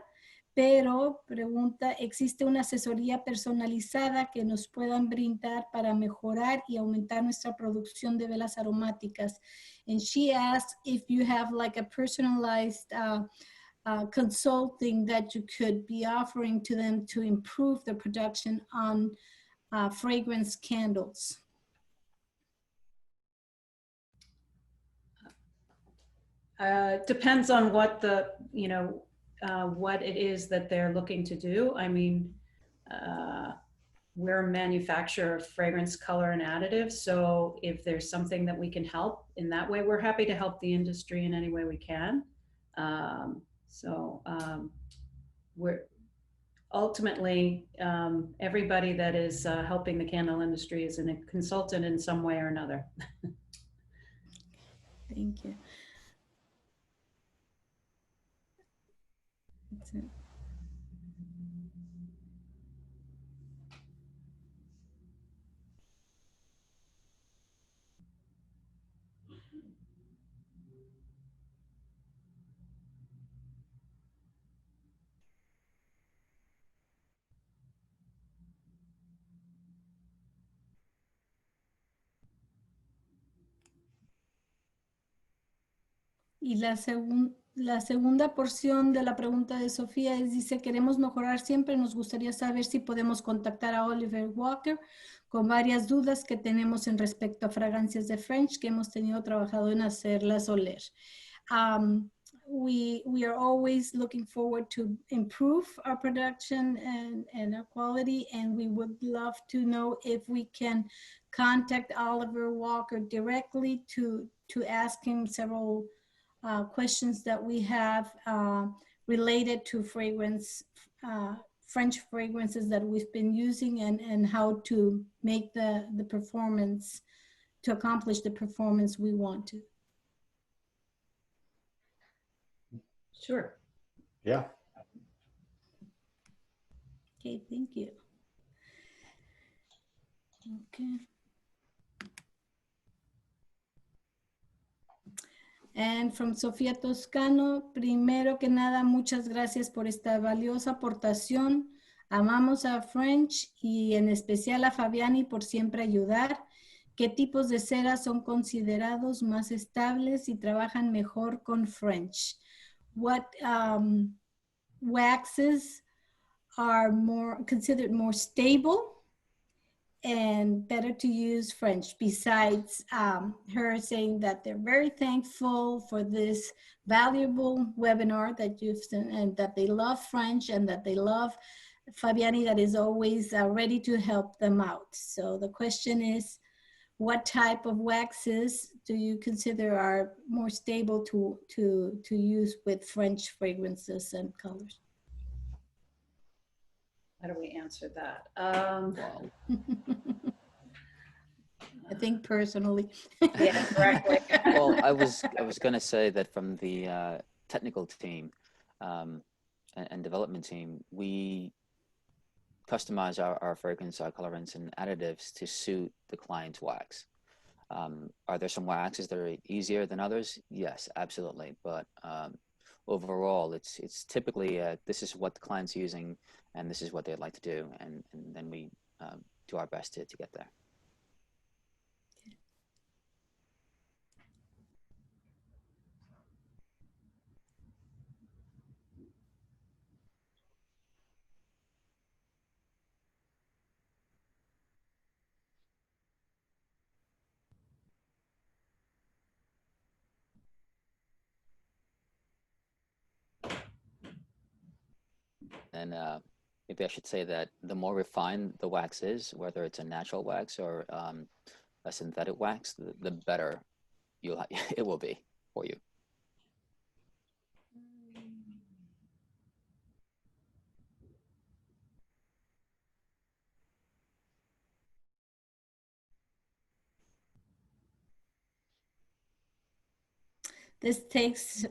pero pregunta, ¿existe una asesoría personalizada que nos puedan brindar para mejorar y aumentar nuestra producción de velas aromáticas? And she asked if you have like a personalized consulting that you could be offering to them to improve the production on fragrance candles. Depends on what what it is that they're looking to do. I mean, we're a manufacturer of fragrance, color, and additives. So if there's something that we can help in that way, we're happy to help the industry in any way we can. We're ultimately, everybody that is helping the candle industry is a consultant in some way or another. Thank you. That's it. Y la segunda porción de la pregunta de Sofía dice, queremos mejorar siempre, nos gustaría saber si podemos contactar a Oliver Walker con varias dudas que tenemos en respecto a fragancias de French que hemos tenido trabajado en hacerlas oler. We are always looking forward to improve our production and our quality, and we would love to know if we can contact Oliver Walker directly to ask him several questions that we have related to fragrance, French fragrances that we've been using and how to make the performance to accomplish the performance we want to. Sure. Yeah. Okay, thank you. Okay. And from Sofía Toscano, primero que nada, muchas gracias por esta valiosa aportación. Amamos a French y en especial a Fabiani por siempre ayudar. ¿Qué tipos de cera son considerados más estables y trabajan mejor con French? What waxes are considered more stable and better to use French, besides her saying that they're very thankful for this valuable webinar that you've sent, and that they love French and that they love Fabiani that is always ready to help them out. So the question is, what type of waxes do you consider are more stable to use with French fragrances and colors? How do we answer that? Wow. I think personally. Yeah, correctly. Well, I was going to say that from the technical team and development team, we customize our fragrance, our colorants, and additives to suit the client's wax. Are there some waxes that are easier than others? Yes, absolutely. But overall, it's typically this is what the client's using, and this is what they'd like to do, and then we do our best to get there. And maybe I should say that the more refined the wax is, whether it's a natural wax or a synthetic wax, the better it will be for you. This takes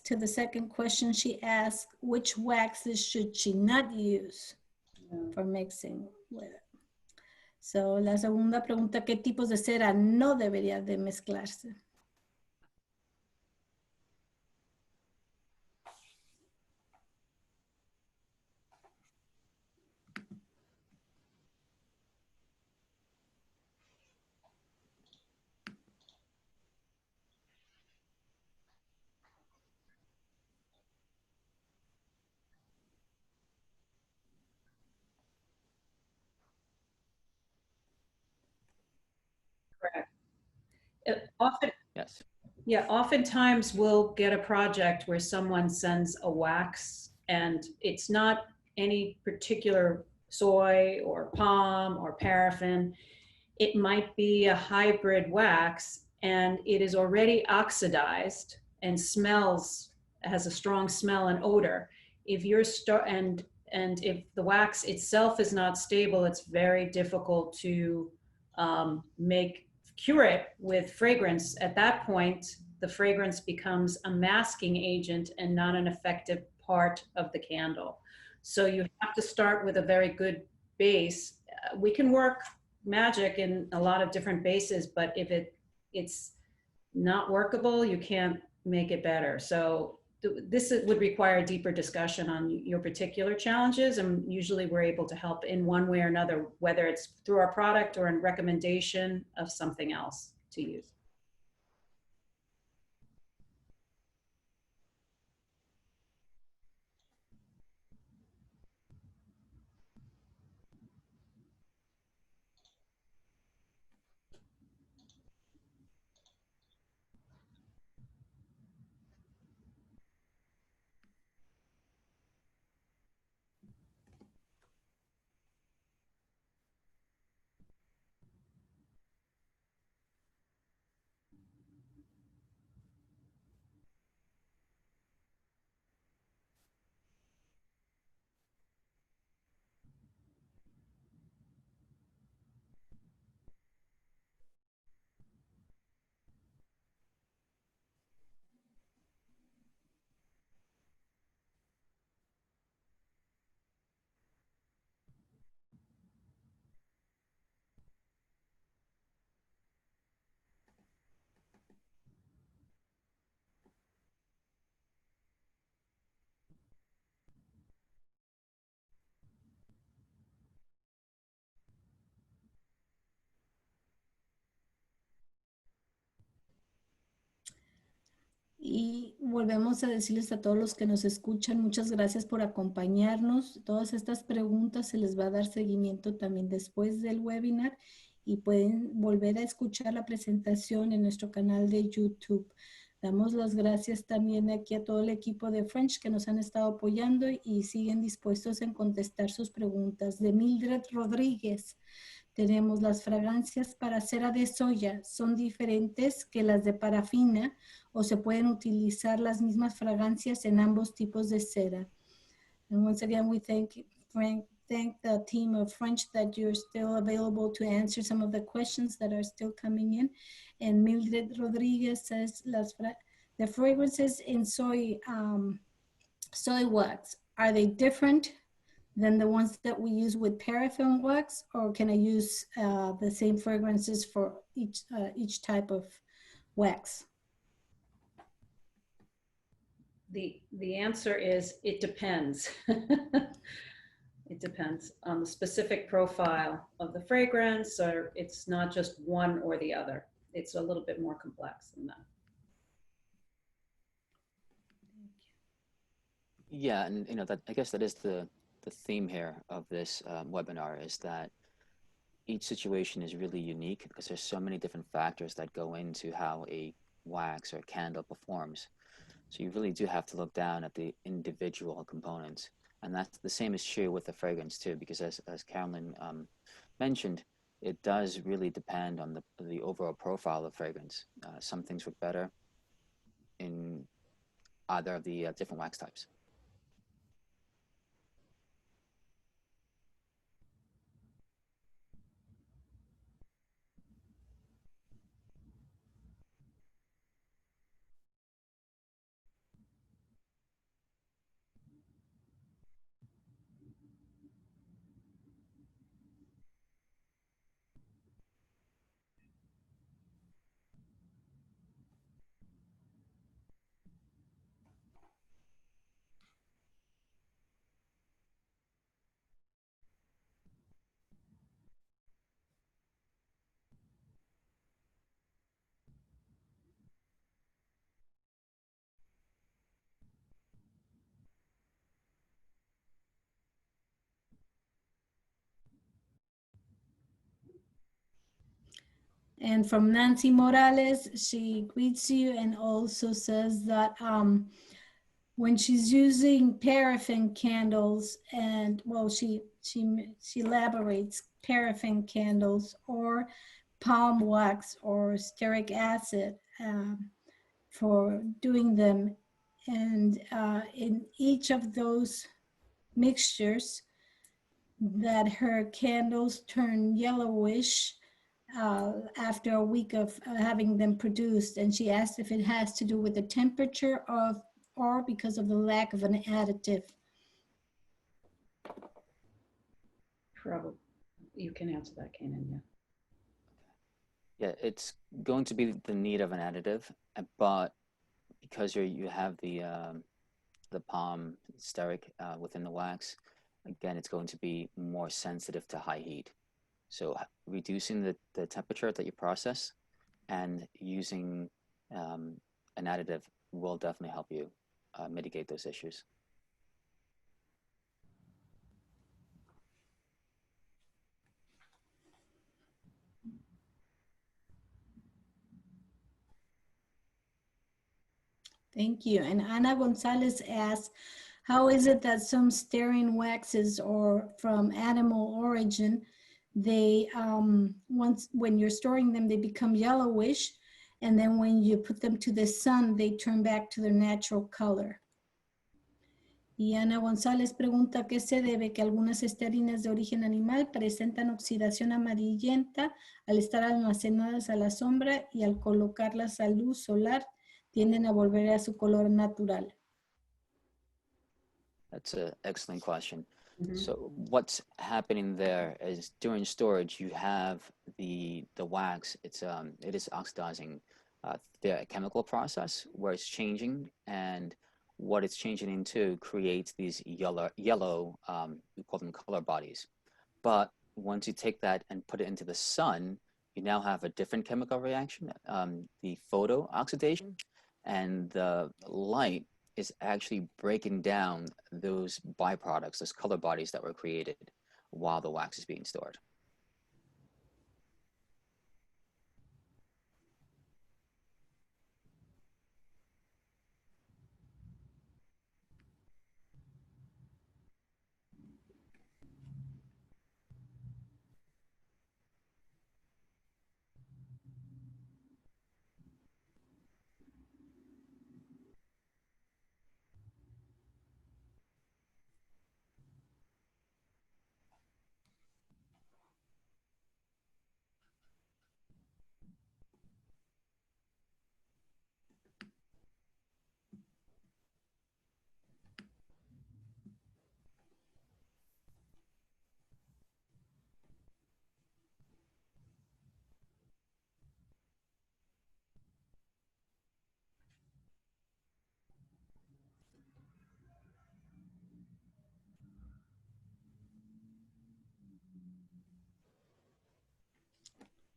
to the second question she asked, which waxes should she not use for mixing with it? So, la segunda pregunta, ¿qué tipos de cera no debería de mezclarse? Correct. Often, Yes. yeah, oftentimes we'll get a project where someone sends a wax and it's not any particular soy or palm or paraffin. It might be a hybrid wax and it is already oxidized and has a strong smell and odor. If you're and if the wax itself is not stable, it's very difficult to cure it with fragrance. At that point, the fragrance becomes a masking agent and not an effective part of the candle. So you have to start with a very good base. We can work magic in a lot of different bases, but if it's not workable, you can't make it better. So this would require a deeper discussion on your particular challenges, and usually we're able to help in one way or another, whether it's through our product or in recommendation of something else to use. Y volvemos a decirles a todos los que nos escuchan, muchas gracias por acompañarnos. Todas estas preguntas se les va a dar seguimiento también después del webinar y pueden volver a escuchar la presentación en nuestro canal de YouTube. Damos las gracias también aquí a todo el equipo de French que nos han estado apoyando y siguen dispuestos en contestar sus preguntas. De Mildred Rodríguez. Tenemos las fragancias para cera de soya, son diferentes que las de parafina o se pueden utilizar las mismas fragancias en ambos tipos de cera. And once again, we thank the team of French that you're still available to answer some of the questions that are still coming in. And Mildred Rodriguez says the fragrances in soy wax, are they different than the ones that we use with paraffin wax, or can I use the same fragrances for each type of wax? The answer is it depends. It depends on the specific profile of the fragrance, or it's not just one or the other. It's a little bit more complex than that. Yeah, and you know that I guess that is the theme here of this webinar, is that each situation is really unique because there's so many different factors that go into how a wax or candle performs. So you really do have to look down at the individual components. And that's the same is true with the fragrance too, because as Carolyn mentioned, it does really depend on the overall profile of fragrance. Some things work better in either of the different wax types. And from Nancy Morales, she greets you and also says that when she's using paraffin candles, and well, she elaborates paraffin candles or palm wax or stearic acid for doing them. And in each of those mixtures, that her candles turn yellowish after a week of having them produced. And she asked if it has to do with the temperature of, or because of the lack of an additive. Probably, you can answer that, Kanan, yeah. Yeah, it's going to be the need of an additive, but because you have the palm stearic within the wax, again, it's going to be more sensitive to high heat. So reducing the temperature that you process and using an additive will definitely help you mitigate those issues. Thank you. And Ana Gonzalez asks, how is it that some stearin waxes or from animal origin, they when you're storing them, they become yellowish, and then when you put them to the sun, they turn back to their natural color? Y Ana González pregunta qué se debe que algunas esterinas de origen animal presentan oxidación amarillenta al estar almacenadas a la sombra y al colocarlas a luz solar tienden a volver a su color natural. That's an excellent question. Mm-hmm. So what's happening there is during storage, you have the wax. It is oxidizing the chemical process where it's changing, and what it's changing into creates these yellow we call them color bodies. But once you take that and put it into the sun, you now have a different chemical reaction, the photo oxidation, And the light is actually breaking down those byproducts, those color bodies that were created while the wax is being stored.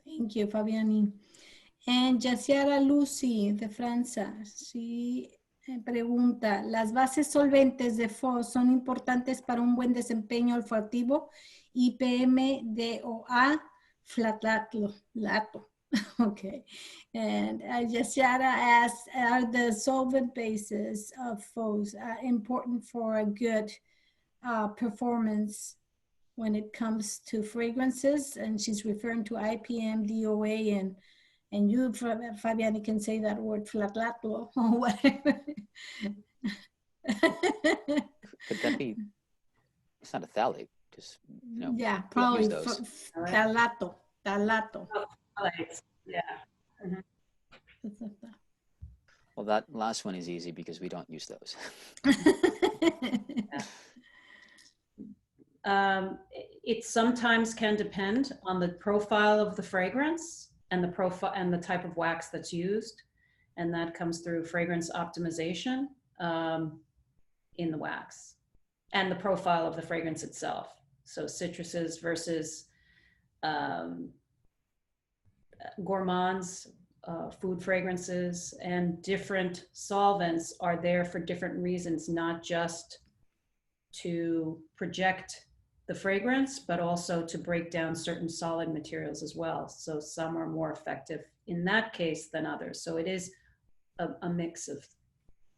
Thank you, Fabiani. And Yaciara Lucy de Francia, sí, pregunta, ¿las bases solventes de FO son importantes para un buen desempeño olfativo? IPM-DOA, flatlato, lato. Okay. And Yaciara asks, are the solvent bases of FOs important for a good performance when it comes to fragrances? And she's referring to IPM, DOA, and you, Fabiani, can say that word flatlato or whatever. Could that be? It's not a phthalate. Just yeah, we don't use probably those. talato. Yeah. Mhm. Well, that last one is easy because we don't use those. It sometimes can depend on the profile of the fragrance and the profile and the type of wax that's used. And that comes through fragrance optimization in the wax and the profile of the fragrance itself. So citruses versus gourmands, food fragrances, and different solvents are there for different reasons, not just to project the fragrance, but also to break down certain solid materials as well. So some are more effective in that case than others. So it is a mix of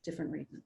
different reasons.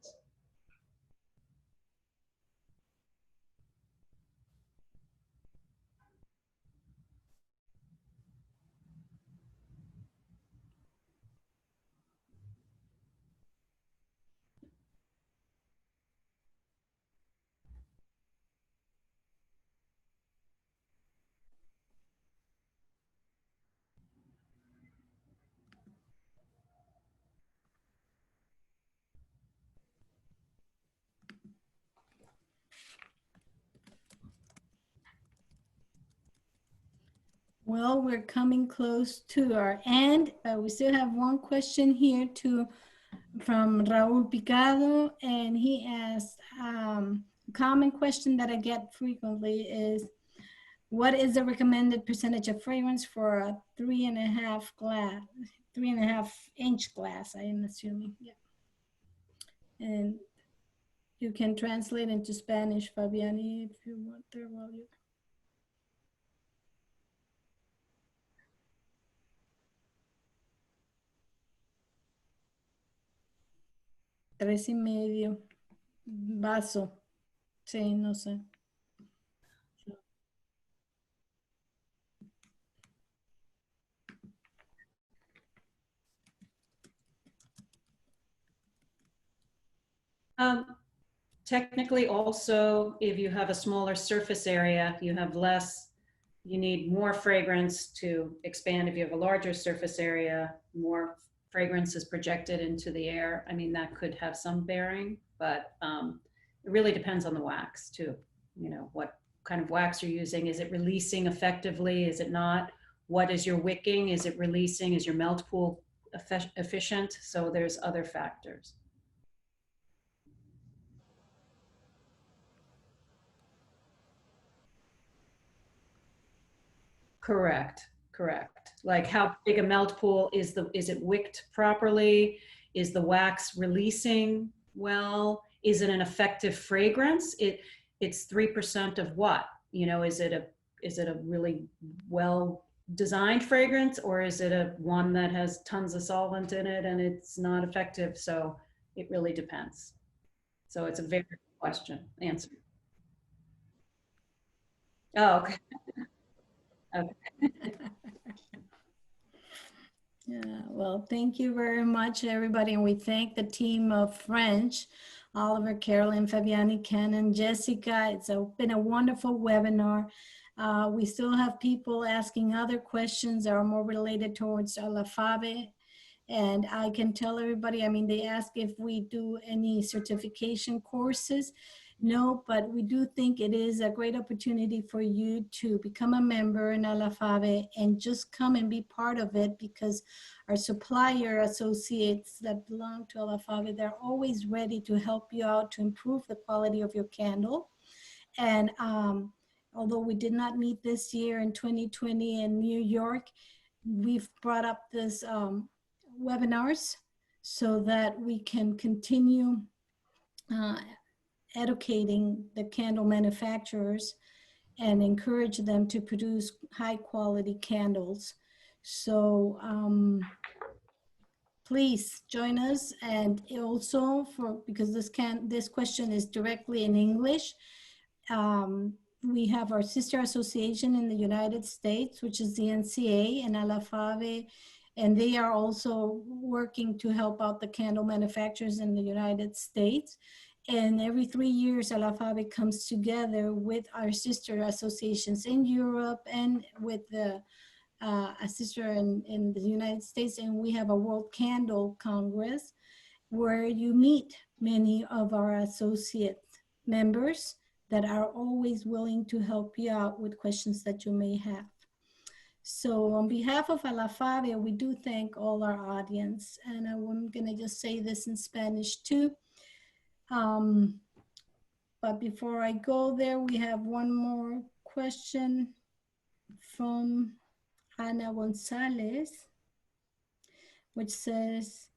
Well, we're coming close to our end. We still have one question here from Raul Picado, and he asked, a common question that I get frequently is, what is the recommended percentage of fragrance for a 3.5-inch glass? I am assuming, yeah. And you can translate into Spanish, Fabiani, if you want there while you. 3.5 vaso. Sí, no sé. Technically also, if you have a smaller surface area, you have less, you need more fragrance to expand. If you have a larger surface area, more fragrance is projected into the air. I mean, that could have some bearing, but it really depends on the wax too. You know, what kind of wax you're using. Is it releasing effectively? Is it not? What is your wicking? Is it releasing? Is your melt pool efficient? So there's other factors. Correct. Like how big a melt pool is it wicked properly? Is the wax releasing well? Is it an effective fragrance? It's 3% of what? You know, is it a really well designed fragrance, or is it a one that has tons of solvent in it and it's not effective? So it really depends. So it's a very good question. Answer. Oh, okay. Okay. Yeah, well, thank you very much, everybody. And we thank the team of French, Oliver, Carolyn, Fabiani, Ken, and Jessica. It's been a wonderful webinar. We still have people asking other questions that are more related towards Alafave. And I can tell everybody, I mean, they ask if we do any certification courses. No, but we do think it is a great opportunity for you to become a member in Alafave and just come and be part of it, because our supplier associates that belong to Alafave, they're always ready to help you out to improve the quality of your candle. And although we did not meet this year in 2020 in New York, we've brought up this webinars so that we can continue educating the candle manufacturers and encourage them to produce high quality candles. So please join us. And also because this question is directly in English, we have our sister association in the United States, which is the NCA and Alafave, and they are also working to help out the candle manufacturers in the United States. And every 3 years, Alafave comes together with our sister associations in Europe and with a sister in the United States. And we have a World Candle Congress where you meet many of our associate members that are always willing to help you out with questions that you may have. So on behalf of Alafave, we do thank all our audience. And I'm gonna just say this in Spanish too. But before I go there, we have one more question from Ana Gonzalez, which says,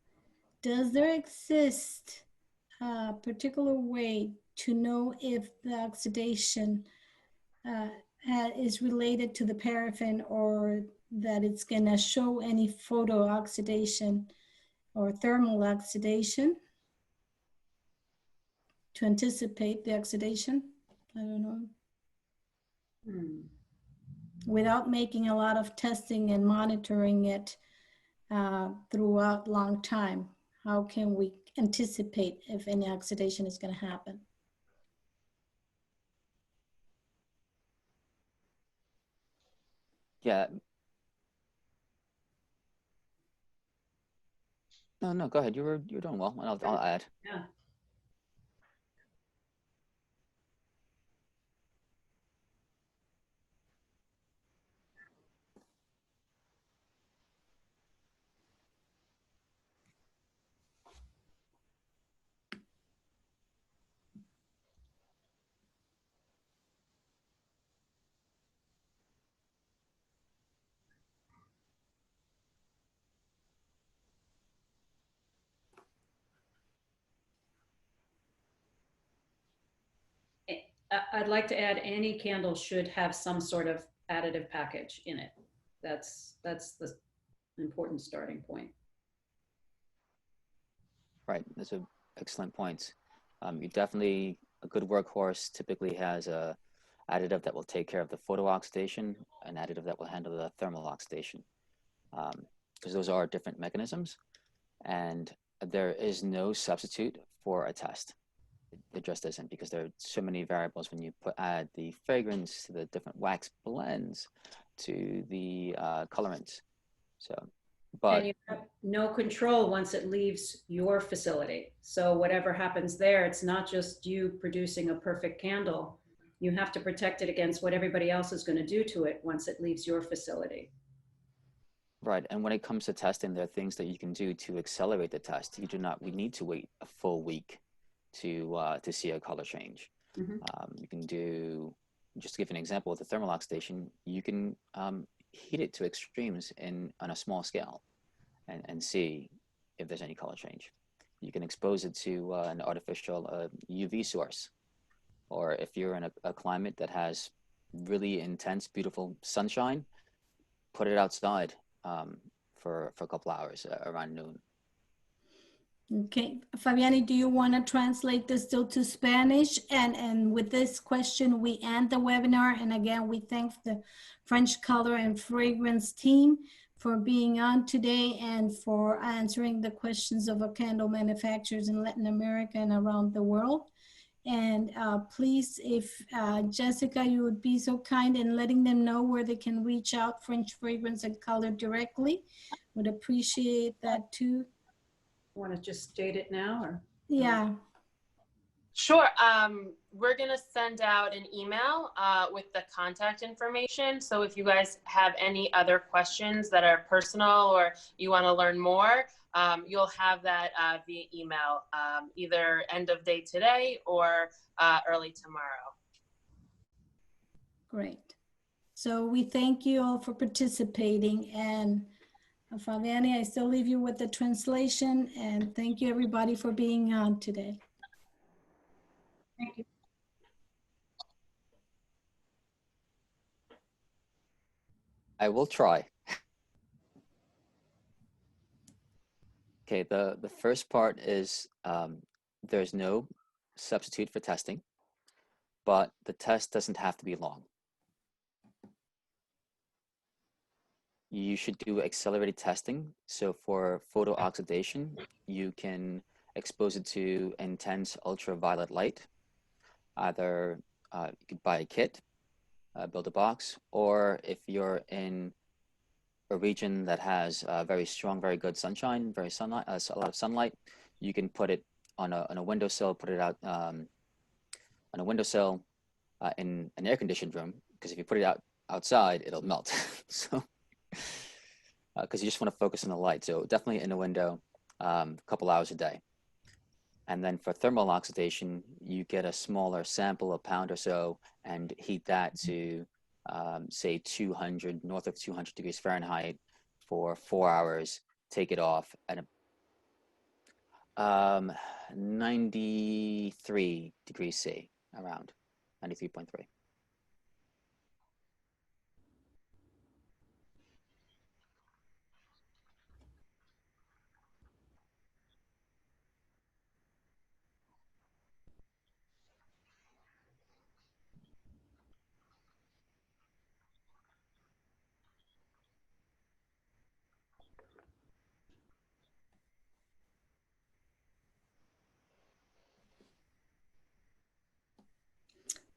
does there exist a particular way to know if the oxidation is related to the paraffin, or that it's gonna show any photo oxidation or thermal oxidation to anticipate the oxidation? I don't know. Without making a lot of testing and monitoring it throughout long time, how can we anticipate if any oxidation is gonna happen? Yeah. No, go ahead. You're doing well, and I'll add. Yeah. I'd like to add, any candle should have some sort of additive package in it. That's the important starting point. Right, those are excellent points. You definitely, a good workhorse typically has a additive that will take care of the photo oxidation, an additive that will handle the thermal oxidation, because those are different mechanisms, and there is no substitute for a test. It just isn't, because there are so many variables when you add the fragrance to the different wax blends to the colorants. So, but and you have no control once it leaves your facility. So whatever happens there, it's not just you producing a perfect candle. You have to protect it against what everybody else is going to do to it once it leaves your facility. right, and when it comes to testing, there are things that you can do to accelerate the test. We need to wait a full week to see a color change. You can do, just to give an example with the thermal oxidation, you can heat it to extremes on a small scale and see if there's any color change. You can expose it to an artificial UV source. Or if you're in a climate that has really intense, beautiful sunshine, put it outside for a couple hours around noon. Okay, Fabiani, do you want to translate this still to Spanish? And with this question, we end the webinar. And again, we thank the French Color and Fragrance team for being on today and for answering the questions of our candle manufacturers in Latin America and around the world. And please, if Jessica, you would be so kind in letting them know where they can reach out French Fragrance and Color directly. Would appreciate that too. Want to just state it now, or? Yeah. Sure. We're going to send out an email with the contact information. So if you guys have any other questions that are personal or you want to learn more, you'll have that via email, either end of day today or early tomorrow. Great. So we thank you all for participating. And Fabiani, I still leave you with the translation. And thank you everybody for being on today. Thank you. I will try. Okay, the first part is there's no substitute for testing, but the test doesn't have to be long. You should do accelerated testing. So for photo oxidation, you can expose it to intense ultraviolet light. Either you could buy a kit, build a box, or if you're in a region that has very strong, very good sunshine, a lot of sunlight, you can put it on a windowsill, put it out on a windowsill in an air-conditioned room, because if you put it outside, it'll melt. So, because you just want to focus on the light. So definitely in a window, a couple hours a day. And then for thermal oxidation, you get a smaller sample, a pound or so, and heat that to say 200, north of 200 degrees Fahrenheit for 4 hours, take it off at 93 degrees C, around 93.3.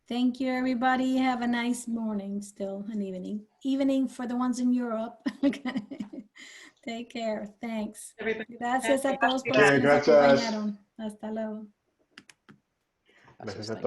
Thank you, everybody. Have a nice morning still, an evening. Evening for the ones in Europe. Take care. Thanks. Everybody. Gracias a todos por Sí, los que nos gracias. acompañaron. Hasta luego. Gracias. Gracias a Thank you.